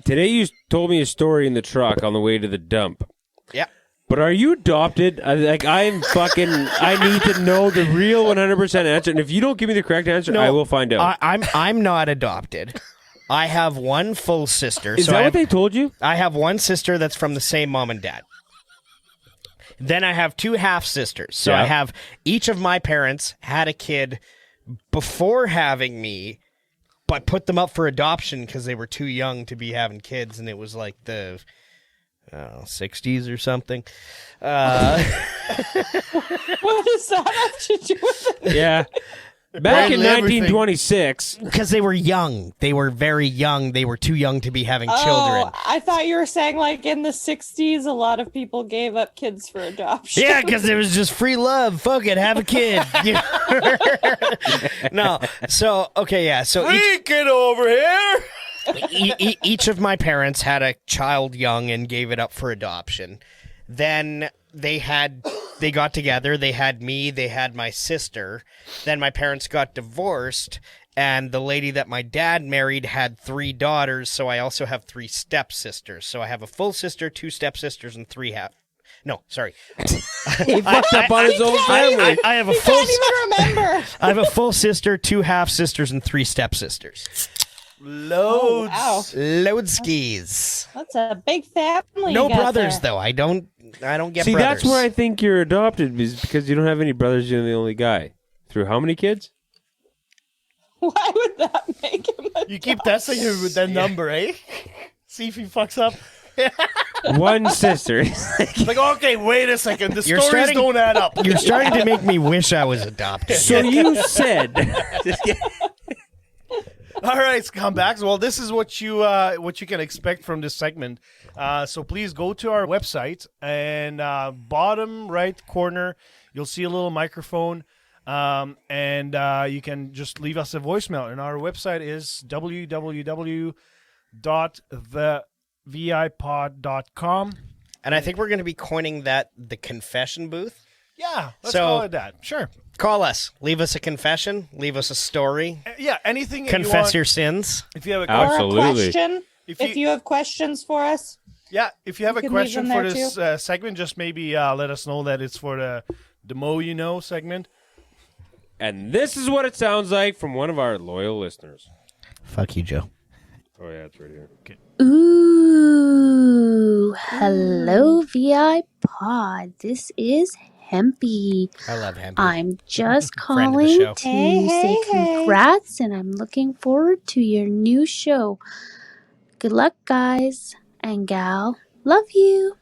Today you told me a story in the truck on the way to the dump. Yeah. But are you adopted? I need to know the real 100% answer. And if you don't give me the correct answer, No, I will find out. I'm not adopted. I have one full sister. Is so that I what have, they told you? I have one sister that's from the same mom and dad. Then I have two half sisters. So Yeah. I have each of my parents had a kid before having me, but put them up for adoption because they were too young to be having kids, and it was like the 60s or something. What does that have to do with it? Yeah. Back in Everything. 1926. Because they were young. They were very young. They were too young to be having children. Oh, I thought you were saying like in the 60s, a lot of people gave up kids for adoption. Yeah, because it was just free love. Fuck it, have a kid. No, so okay, yeah. So Get over here. each of my parents had a child young and gave it up for adoption. Then they got together. They had me. They had my sister. Then my parents got divorced, And the lady that my dad married had 3 daughters, so I also have 3 stepsisters. So I have a full sister, 2 stepsisters, and 3 half. No, sorry. He fucked up on his own family. I have a He full. can't even remember. I have a full sister, 2 half sisters, and 3 stepsisters. Loads. Wow. Load skis. That's a big family. No you got brothers there. though. I don't get See, brothers. that's where I think you're adopted, is because you don't have any brothers. You're the only guy. Through how many kids? Why would that make him a You keep testing him with that number, eh? See if he fucks up. 1 sister. It's like, okay, wait a second. The You're stories starting- don't add up. You're starting to make me wish I was adopted. So you said. All right, scumbags. Well, this is what you can expect from this segment. So please go to our website, and bottom right corner, you'll see a little microphone, and you can just leave us a voicemail. And our website is www.thevipod.com. And I think we're going to be coining that the confession booth. Yeah, let's So- call it that. Sure. Call us. Leave us a confession. Leave us a story. Yeah, anything that you Confess want. your sins. If you have a Or Absolutely. a question. If If you- you have questions for us, Yeah, if you have You a can question leave them for there, this segment, just maybe let us know that it's for the Mo You Know segment. And this is what it sounds like from one of our loyal listeners. Fuck you, Joe. Oh, yeah, it's right here. Ooh, hello VIPod. This is Hempy. I love him. I'm just Friend of the calling show. to Hey, say hey, hey. congrats, and I'm looking forward to your new show. Good luck, guys and gal. Love you.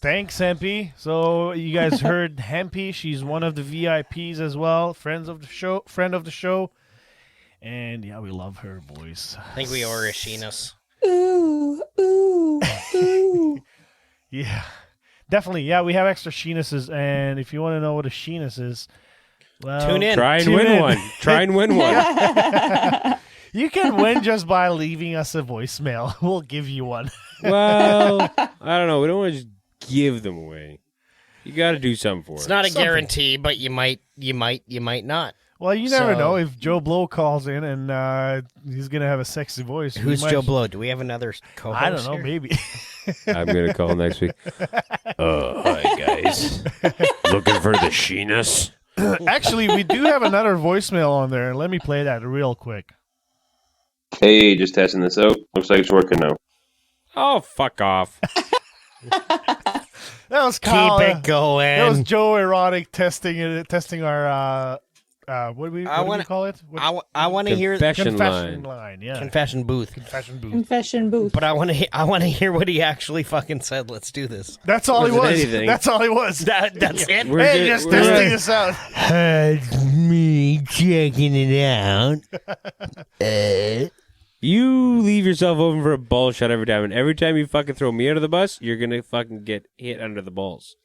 Thanks, Hempy. So you guys heard Hempy. She's one of the VIPs as well, friend of the show. And yeah, we love her voice. I think we owe her a Sheenus. ooh, ooh, ooh. Yeah, definitely. Yeah, we have extra sheenuses, and if you want to know what a sheenus is, well, Tune in. Try and Tune win in. one. Try and win one. You can win just by leaving us a voicemail. We'll give you one. Well, I don't know. We don't want to just give them away. You got to do something for It's it. not a Something. guarantee, but you might not. Well, you never So- know if Joe Blow calls in and he's gonna have a sexy voice. We Who's might- Joe Blow? Do we have another co-host? I don't know. here? Maybe. I'm going to call next week. Hi, guys. Looking for the sheenus? Actually, we do have another voicemail on there. Let me play that real quick. Hey, just testing this out. Looks like it's working now. Oh, fuck off. That was Kyle. Keep it going. That was Joe Erotic testing our what do we call it? I want to hear Confession confession line. line. Yeah, confession booth. confession booth. Confession booth. But I want to hear what he actually fucking said. Let's do this. That's all he Wasn't was. anything. That's all he was. That's it. We're Hey, just- just we're- testing this out. That's me checking it out. You leave yourself open for a ball shot every time, and every time you fucking throw me under the bus, you're going to fucking get hit under the balls.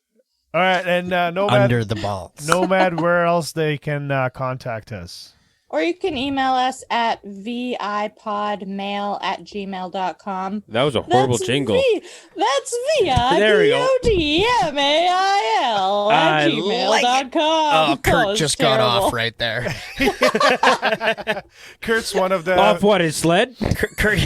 All right, and Nomad. Under the balls. Nomad, where else they can contact us? Or you can email us at vipodmail@gmail.com. That was a horrible jingle. That's There we go. VIPODMAIL at I gmail.com. Oh, Kurt it's just got terrible. off right there. Kurt's one of the. Off what, his sled? Kurt's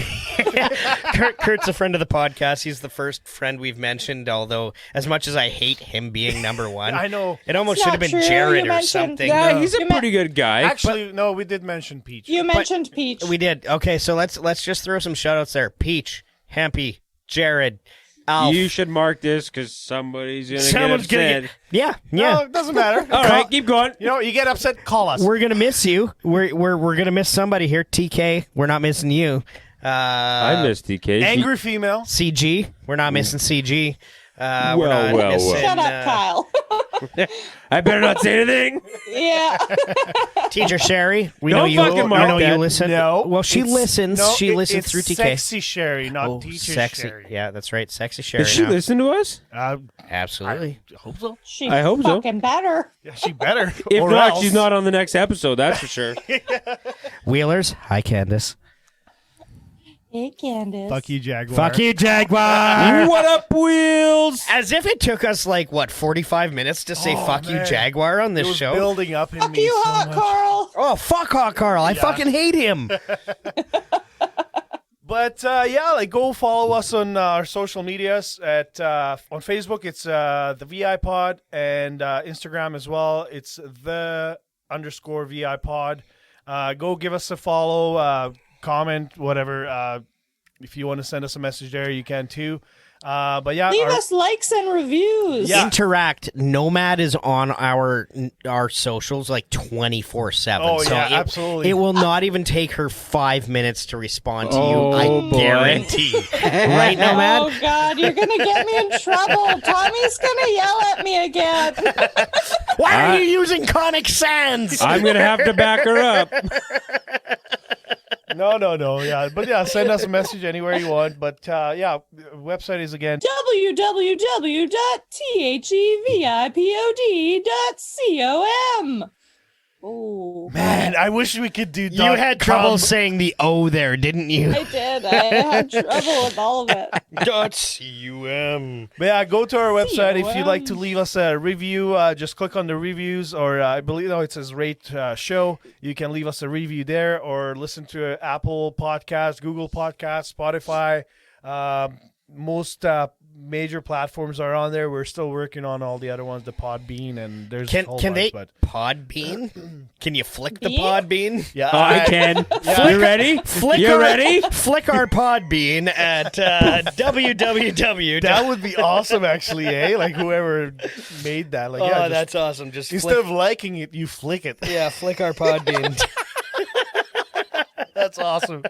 a friend of the podcast. He's the first friend we've mentioned, although as much as I hate him being number one, I know. it almost It's should have not been true. Jared You or mentioned- something. Yeah, he's a You pretty good guy. Actually, no, we did mention Peach. You mentioned Peach. We did. Okay, so let's just throw some shout outs there. Peach, Hempy, Jared, Alf. You should mark this because somebody's going to get Someone's gonna upset. get. Yeah. No, it doesn't matter. All right, keep going. You know, you get upset, call us. We're gonna miss you. We're gonna miss somebody here. TK, we're not missing you. I miss DK. Angry female. CG, we're not missing CG. We're Well, not well, missing, well. Shut up, Kyle. I better not say anything. Yeah. Teacher Sherry, we Don't know you. fucking We mark know that. you listen. No. Well, she it's- listens. no, she listens it's through TK. Sexy Sherry, not Oh, teacher sexy. Sherry. Yeah, that's right. Sexy Sherry. Does she now. listen to us? Absolutely. I hope so. She I hope so. fucking better. Yeah, she better. If or not, else. she's not on the next episode, that's for sure. Wheelers. Hi, Candace. Hey, Candace. Fuck you, Jaguar. Fuck you, Jaguar. What up, Wheels? As if it took us 45 minutes to say fuck you, Jaguar on this it was show. building up in Fuck me you, so Hot much. Carl. Oh, fuck Hot Carl. I fucking hate him. But go follow us on our social medias. At on Facebook, it's the VIPod, and Instagram as well. It's the _VIPod. Go give us a follow, comment, whatever. If you want to send us a message there, you can too. Leave us likes and reviews. Yeah. Interact. Nomad is on our socials 24/7. Oh, so yeah, absolutely. It will not even take her 5 minutes to respond to you. I boy. guarantee. Right, Nomad? Oh, God, you're going to get me in trouble. Tommy's going to yell at me again. Why are you using Comic Sans? I'm going to have to back her up. No. Yeah, but send us a message anywhere you want. But website is again www.thevipod.com. Oh man, I wish we could do. You had trouble saying the O there, didn't you? I did. I had trouble with all of it. .cum. But go to our website if you'd like to leave us a review. Just click on the reviews, or I believe it says rate show. You can leave us a review there, or listen to Apple Podcast, Google Podcast, Spotify. Most major platforms are on there. We're still working on all the other ones, the Podbean, and there's a whole bunch, but Podbean? Can you flick the Bean? Podbean? yeah, I can. You ready? You ready? Flick our Podbean at www. that would be awesome, actually, eh? Like whoever made that, That's awesome. Just instead of liking it, you flick it. yeah, flick our Podbean. That's awesome.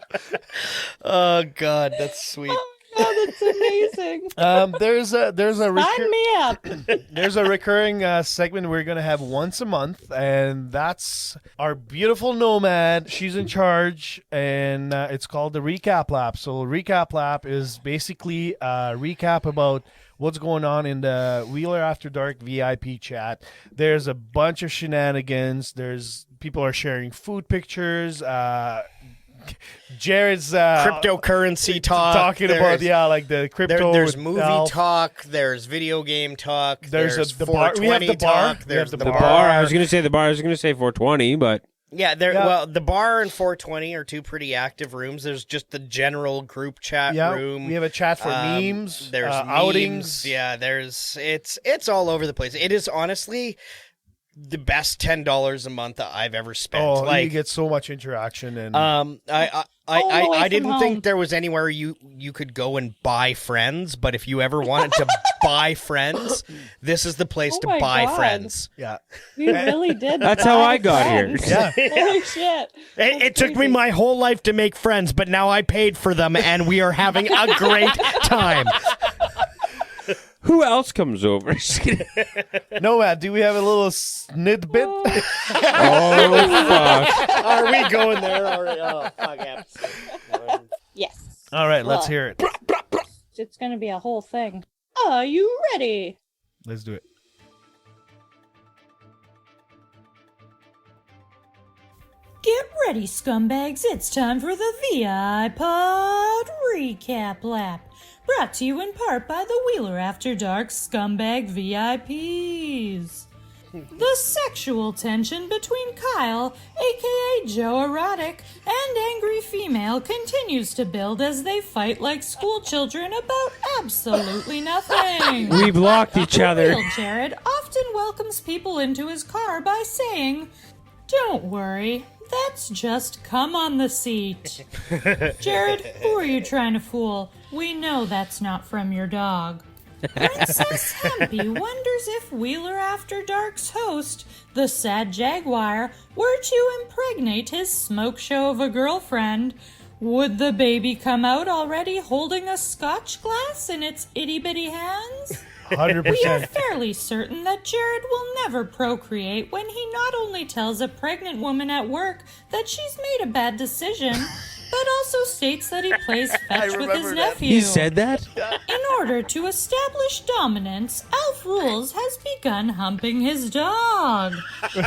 Oh God, that's sweet. Oh, that's amazing. There's a Sign me up. There's a recurring segment we're going to have once a month, and that's our beautiful Nomad. She's in charge, and it's called the Recap Lap. So Recap Lap is basically a recap about what's going on in the Wheeler After Dark VIP chat. There's a bunch of shenanigans. People are sharing food pictures. Jared's Cryptocurrency talk. talking about the crypto. There's with movie Alf. talk. There's video game talk. There's the 420 bar. We have the bar. talk. We There's have the the bar. Bar. I was going to say the bar. I was going to say 420, but Yeah, well, the bar and 420 are two pretty active rooms. There's just the general group chat room. We have a chat for memes. There's outings. memes. Yeah, it's all over the place. It is honestly the best $10 a month that I've ever spent. Oh, you get so much interaction and I didn't think there was anywhere you could go and buy friends, but if you ever wanted to buy friends, this is the place to buy friends. Yeah. We really did. That's how I got here. Yeah. Holy shit. It took me my whole life to make friends, but now I paid for them and we are having a great time. who else comes over? Nomad, do we have a little snidbit? Oh, fuck. Are we going there? Oh, fuck. Yeah. Yes. All right, let's hear it. It's going to be a whole thing. Are you ready? Let's do it. Get ready, scumbags. It's time for the VIPod Recap Lap. Brought to you in part by the Wheeler After Dark Scumbag VIPs. The sexual tension between Kyle, aka Joe Erotic, and Angry Female continues to build as they fight like school children about absolutely nothing. We blocked each other. Real Jared often welcomes people into his car by saying, "Don't worry, that's just cum on the seat." Jared, who are you trying to fool? We know that's not from your dog. Princess Hempy wonders if Wheeler After Dark's host, the sad Jaguar, were to impregnate his smoke show of a girlfriend. Would the baby come out already holding a scotch glass in its itty-bitty hands? 100%. We are fairly certain that Jared will never procreate when he not only tells a pregnant woman at work that she's made a bad decision, but also states that he plays fetch with his nephew. He said that? In order to establish dominance, Alllllll has begun humping his dog.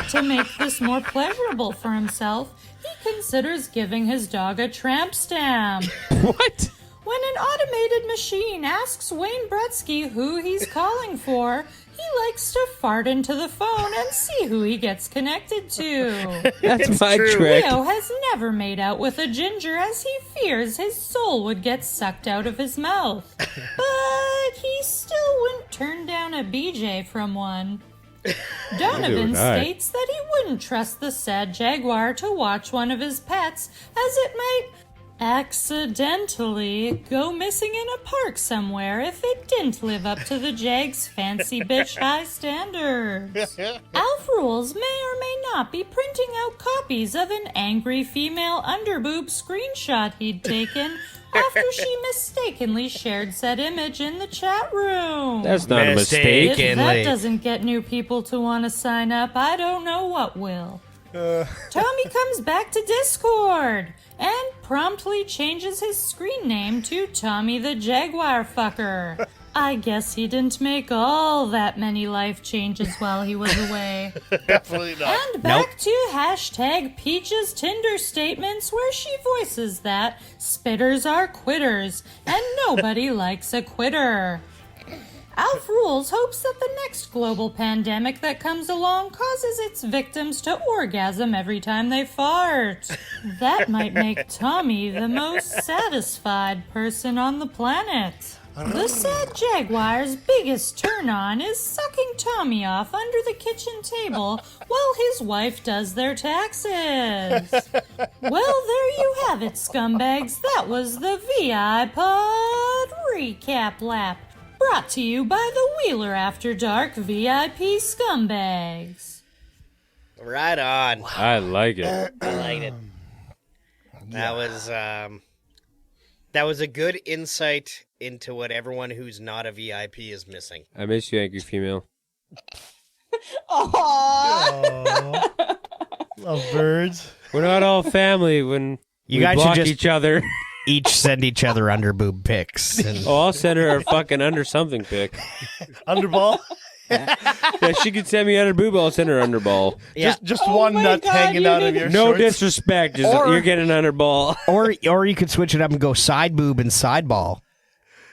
To make this more pleasurable for himself, he considers giving his dog a tramp stamp. What? When an automated machine asks Wayne Bretzky who he's calling for, he likes to fart into the phone and see who he gets connected to. That's my trick. Leo has never made out with a ginger as he fears his soul would get sucked out of his mouth. But he still wouldn't turn down a BJ from one. Donovan states that he wouldn't trust the sad jaguar to watch one of his pets, as it might accidentally go missing in a park somewhere if it didn't live up to the Jag's fancy bitch high standards. Alllllll may or may not be printing out copies of an angry female underboob screenshot he'd taken after she mistakenly shared said image in the chat room. That's not a mistake. If that doesn't get new people to want to sign up, I don't know what will. Tommy comes back to Discord and promptly changes his screen name to Tommy the Jaguar Fucker. I guess he didn't make all that many life changes while he was away. Definitely not. And back to hashtag Peach's Tinder statements where she voices that spitters are quitters and nobody likes a quitter. Alllllll hopes that the next global pandemic that comes along causes its victims to orgasm every time they fart. That might make Tommy the most satisfied person on the planet. The sad jaguar's biggest turn-on is sucking Tommy off under the kitchen table while his wife does their taxes. Well, there you have it, scumbags. That was the VIPod Recap Lap. Brought to you by the Wheeler After Dark VIP Scumbags. Right on. I like it. I liked it. That was a good insight into what everyone who's not a VIP is missing. I miss you, angry female. Aww. Love birds. We're not all family when You we guys should block just- each other. Each send each other under boob pics. And... Oh, I'll send her a fucking under something pic. Underball? Yeah, she could send me under boob, I'll send her underball. Yeah. Just one nut hanging out of your No shorts. disrespect, just you're getting underball. or you could switch it up and go side boob and side ball.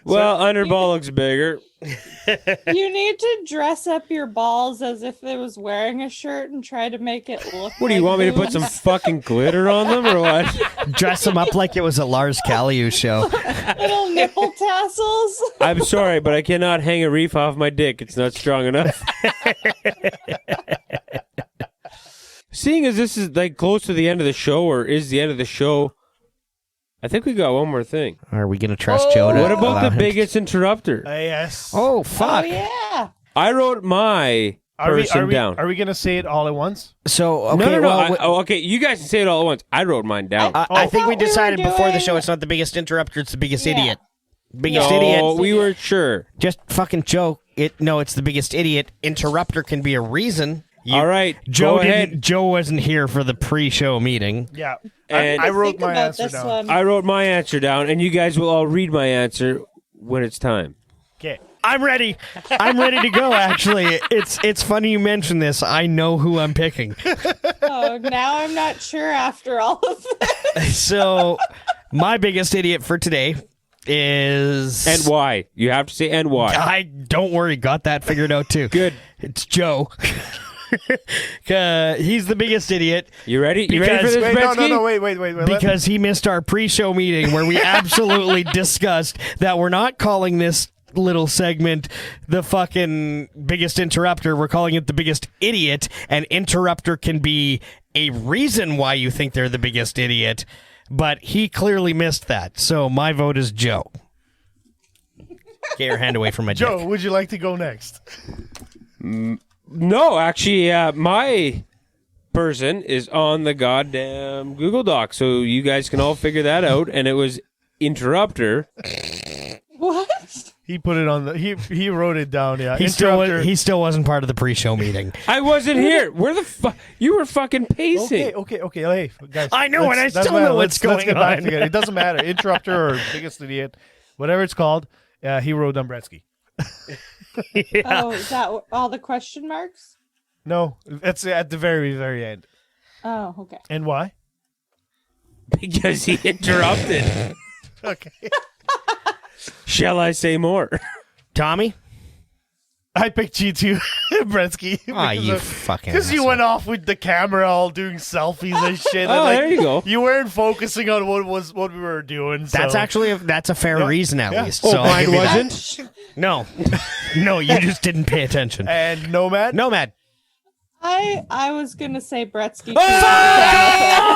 Well, underball looks bigger. You need to dress up your balls as if it was wearing a shirt and try to make it look What do you want me to put some fucking glitter on them or what? Dress them up like it was a Lars Callieou show. little nipple tassels? I'm sorry, but I cannot hang a reef off my dick. It's not strong enough. Seeing as this is like close to the end of the show, or is the end of the show, I think we got one more thing. Are we going to trust Joe to What about allow the him biggest interrupter? Yes. Oh, fuck. Oh, yeah. I wrote my person down. Are we going to say it all at once? So, okay, no. well... Okay, you guys can say it all at once. I wrote mine down. I think we thought we were decided before the doing- show it's not the biggest interrupter, it's the biggest Yeah. idiot. Biggest no, idiot. we were sure. Just fucking joke. No, it's the biggest idiot. Interrupter can be a reason. All right, Joe go ahead. didn't. Joe wasn't here for the pre-show meeting. Yeah. And I wrote Think my about answer this down. one. I wrote my answer down, and you guys will all read my answer when it's time. Okay. I'm ready. I'm ready to go. Actually, it's funny you mention this. I know who I'm picking. Oh, now I'm not sure after all of this. So, my biggest idiot for today is And why? You have to say and why. I don't worry. Got that figured out too. Good. It's Joe. He's the biggest idiot. You ready? You ready for this, Wait, Bretzky? no, wait. Because he missed our pre-show meeting where we absolutely discussed that we're not calling this little segment the fucking biggest interrupter. We're calling it the biggest idiot, and interrupter can be a reason why you think they're the biggest idiot, but he clearly missed that. So my vote is Joe. Get your hand away from my Joe, dick. would you like to go next? No, actually, my person is on the goddamn Google Doc, so you guys can all figure that out. And it was interrupter. What? He put it on the. He wrote it down. Yeah, He still wasn't part of the pre-show meeting. I wasn't here. Where the fuck? You were fucking pacing. Okay. Hey, guys. I know, and I still know what's Let's get back on. together. It doesn't matter. Interrupter or biggest idiot, whatever it's called. He wrote down Bretzky. Yeah. Oh, is that all the question marks? No, that's at the very, very end. Oh, okay. And why? Because he interrupted. Okay. Shall I say more? Tommy? I picked you too, Bretzky. Ah, you fucking Because you asshole. went off with the camera all doing selfies and shit. Oh, and there you go. You weren't focusing on what we were doing. That's so. actually that's a fair reason at least. Oh, so I'll mine give you that. wasn't? No. No, you just didn't pay attention. And Nomad? Nomad. I was gonna say Bretzky. Ah!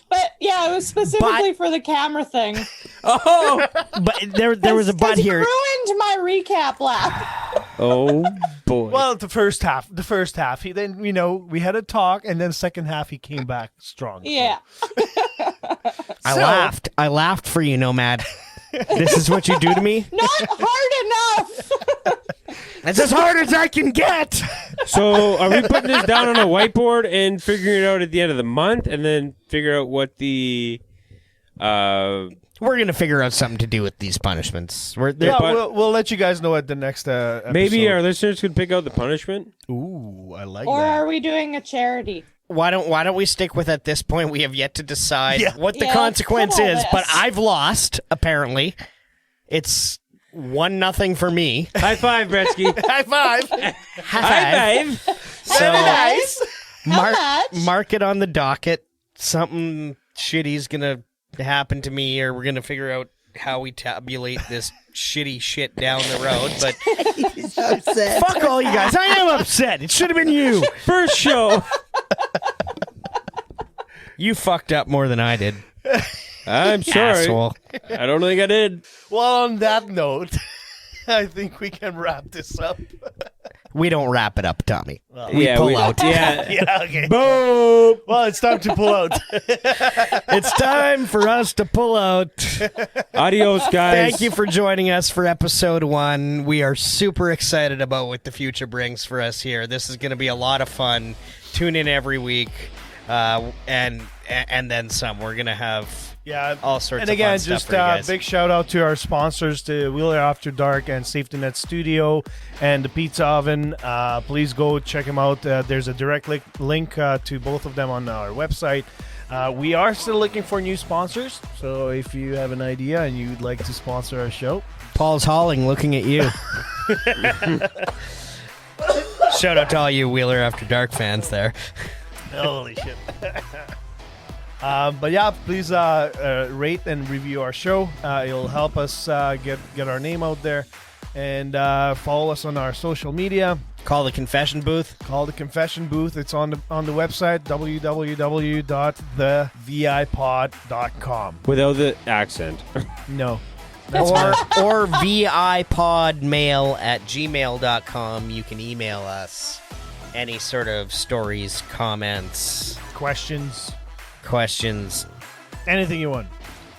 But yeah, it was specifically for the camera thing. Oh, But there was a but 'Cause he here. ruined my recap laugh. oh boy. Well, the first half. He then we had a talk, and then second half he came back strong. Yeah. I laughed for you, Nomad. This is what you do to me? Not hard enough. It's as hard as I can get. So are we putting this down on a whiteboard and figuring it out at the end of the month, and then figure out what the We're gonna figure out something to do with these punishments. We'll let you guys know at the next episode. maybe our listeners could pick out the punishment? Ooh, I like Or that. are we doing a charity? Why don't we stick with at this point? We have yet to decide what the Yeah, consequence let's is, put all but this. I've lost. Apparently, it's 1-0 for me. High five, Bretzky. High five. High five. So Nice. How much? mark it on the docket. Something shitty's gonna happen to me, or we're gonna figure out how we tabulate this shitty shit down the road. But fuck all you guys. I am upset. It should have been you. First show. You fucked up more than I did. I'm sorry. Asshole. I don't think I did. Well, on that note, I think we can wrap this up. We don't wrap it up, Tommy. We yeah, pull out. Yeah. Yeah, okay. Boom. Well, it's time to pull out. It's time for us to pull out. Adios, guys. Thank you for joining us for episode 1. We are super excited about what the future brings for us here. This is going to be a lot of fun. Tune in every week, and then some. We're going to have all sorts and of again, fun stuff just for you guys. big shout out to our sponsors, to Wheeler After Dark and Safety Net Studio and the Pizza Oven. Please go check them out. There's a direct link to both of them on our website. We are still looking for new sponsors, so if you have an idea and you'd like to sponsor our show, Paul's Hauling looking at you. Shout out to all you Wheeler After Dark fans there. holy shit. But yeah, please rate and review our show. It'll help us get our name out there. And follow us on our social media. Call the confession booth. Call the confession booth. It's on the website, www.thevipod.com. Without the accent. No. Or vipodmail@gmail.com. You can email us any sort of stories, comments, Questions. anything you want.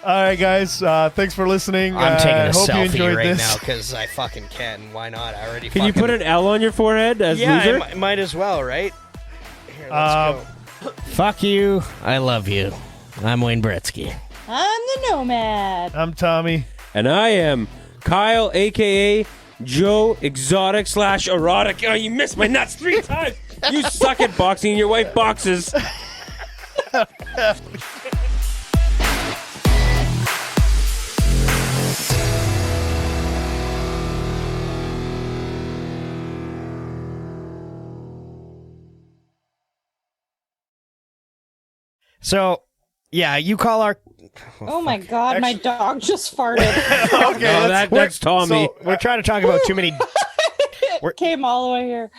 All right, guys. Thanks for listening. I'm taking a hope you selfie enjoyed right this. now because I fucking can. Why not? I already Can you put an L on your forehead as loser? I might as well, right? Here, let's go. Fuck you. I love you. I'm Wayne Bretzky. I'm the Nomad. I'm Tommy. And I am Kyle, a.k.a. Joe Exotic / Erotic. Oh, you missed my nuts 3 times. You suck at boxing and your wife boxes. So, yeah, you call our... Oh my god, my dog just farted. Okay, that's Tommy. So, we're trying to talk about too many... It came all the way here.